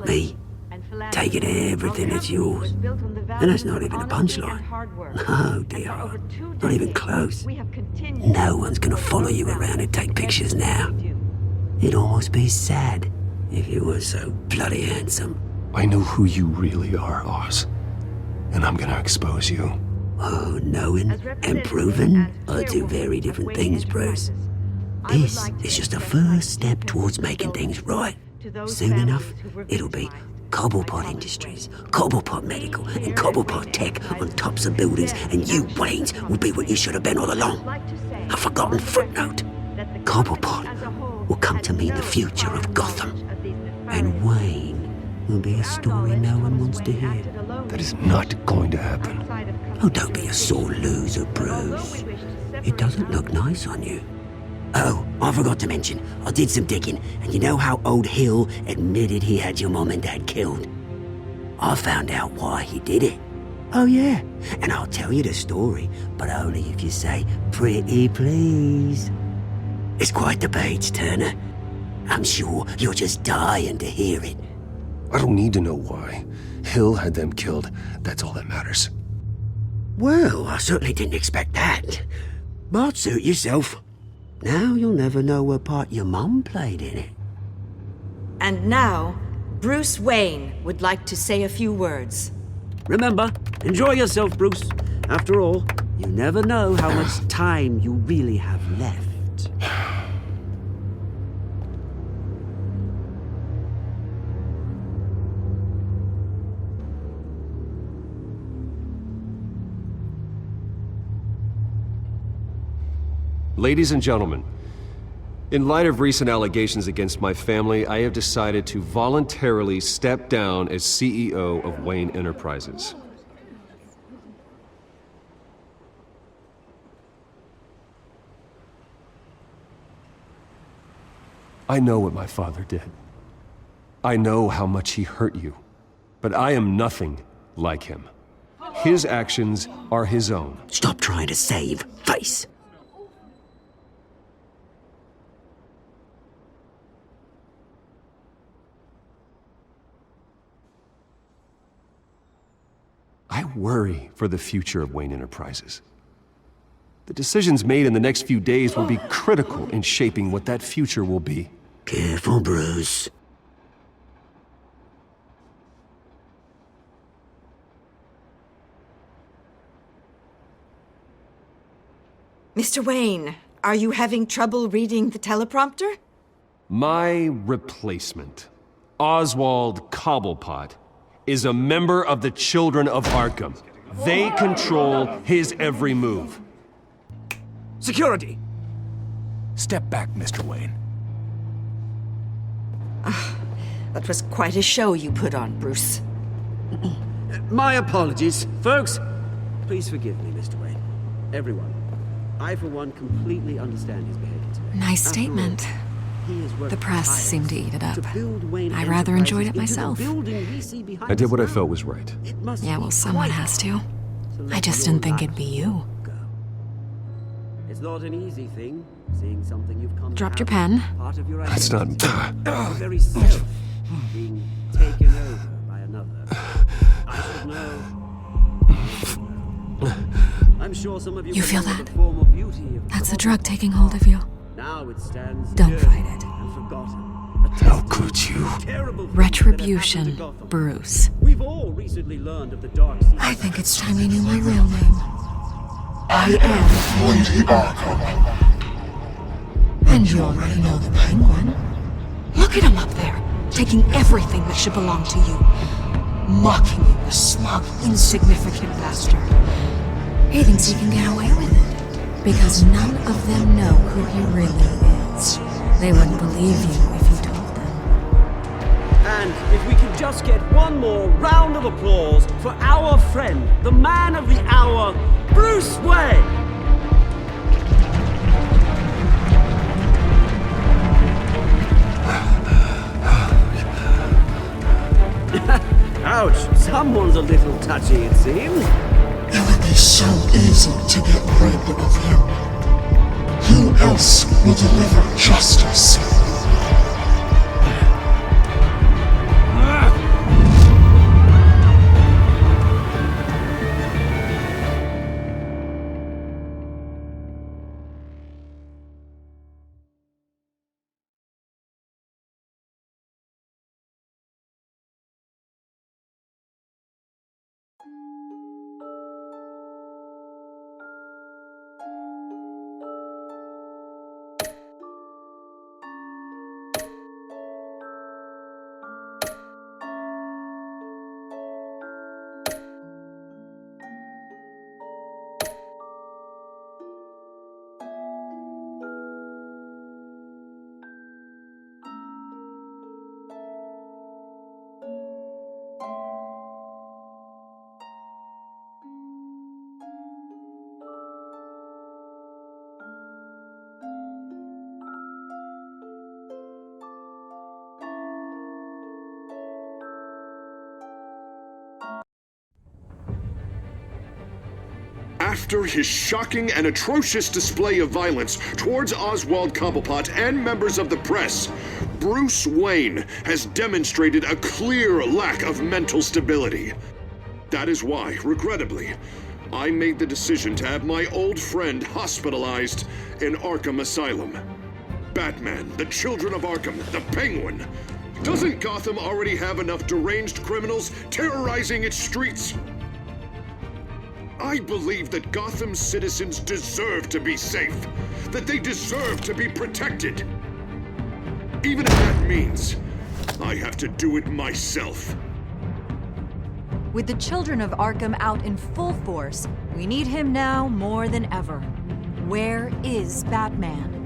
Speaker 5: Me, taking everything that's yours. And that's not even a punchline. No, dear. Not even close. No one's gonna follow you around and take pictures now. It'd almost be sad if you were so bloody handsome.
Speaker 1: I know who you really are, Oz. And I'm gonna expose you.
Speaker 5: Oh, knowing and proving are two very different things, Bruce. This is just a first step towards making things right. Soon enough, it'll be Cobblepot Industries, Cobblepot Medical, and Cobblepot Tech on tops of buildings, and you, Waynes, will be what you should have been all along. A forgotten footnote. Cobblepot will come to mean the future of Gotham. And Wayne will be a story no one wants to hear.
Speaker 1: That is not going to happen.
Speaker 5: Oh, don't be a sore loser, Bruce. It doesn't look nice on you. Oh, I forgot to mention, I did some digging, and you know how old Hill admitted he had your mom and dad killed? I found out why he did it. Oh yeah, and I'll tell you the story, but only if you say, pretty please. It's quite the page, Turner. I'm sure you're just dying to hear it.
Speaker 1: I don't need to know why. Hill had them killed. That's all that matters.
Speaker 5: Well, I certainly didn't expect that. But suit yourself. Now you'll never know what part your mum played in it.
Speaker 20: And now, Bruce Wayne would like to say a few words.
Speaker 5: Remember, enjoy yourself, Bruce. After all, you never know how much time you really have left.
Speaker 1: Ladies and gentlemen, in light of recent allegations against my family, I have decided to voluntarily step down as CEO of Wayne Enterprises. I know what my father did. I know how much he hurt you, but I am nothing like him. His actions are his own.
Speaker 5: Stop trying to save face.
Speaker 1: I worry for the future of Wayne Enterprises. The decisions made in the next few days will be critical in shaping what that future will be.
Speaker 5: Careful, Bruce.
Speaker 20: Mr. Wayne, are you having trouble reading the teleprompter?
Speaker 1: My replacement, Oswald Cobblepot, is a member of the Children of Arkham. They control his every move.
Speaker 17: Security! Step back, Mr. Wayne.
Speaker 20: That was quite a show you put on, Bruce.
Speaker 5: My apologies. Folks, please forgive me, Mr. Wayne. Everyone. I, for one, completely understand his behavior today.
Speaker 2: Nice statement. The press seemed to eat it up. I rather enjoyed it myself.
Speaker 1: I did what I felt was right.
Speaker 2: Yeah, well, someone has to. I just didn't think it'd be you.
Speaker 5: It's not an easy thing, seeing something you've come
Speaker 2: Dropped your pen.
Speaker 5: Part of your
Speaker 1: That's not...
Speaker 5: your very self being taken over by another. I should know. I'm sure some of you
Speaker 2: You feel
Speaker 5: can know
Speaker 2: that?
Speaker 5: the form of beauty of
Speaker 2: That's the drug taking hold of you.
Speaker 5: Now it stands
Speaker 2: Don't fight it.
Speaker 5: and forgotten.
Speaker 1: How could you?
Speaker 2: Retribution, Bruce.
Speaker 5: We've all recently learned of the dark secret.
Speaker 2: I think it's time you knew my real name.
Speaker 23: I am Lady Arkham.
Speaker 2: And you already know the Penguin. Look at him up there, taking everything that should belong to you. Mocking you, the smug, insignificant bastard. He thinks he can get away with it. Because none of them know who he really is. They wouldn't believe you if you told them.
Speaker 5: And if we could just get one more round of applause for our friend, the man of the hour, Bruce Wayne! Ouch, someone's a little touchy, it seems.
Speaker 23: It would be so easy to get rid of him. Who else will deliver justice?
Speaker 15: After his shocking and atrocious display of violence towards Oswald Cobblepot and members of the press, Bruce Wayne has demonstrated a clear lack of mental stability. That is why, regrettably, I made the decision to have my old friend hospitalized in Arkham Asylum. Batman, the Children of Arkham, the Penguin. Doesn't Gotham already have enough deranged criminals terrorizing its streets? I believe that Gotham's citizens deserve to be safe, that they deserve to be protected. Even if that means I have to do it myself.
Speaker 21: With the Children of Arkham out in full force, we need him now more than ever. Where is Batman?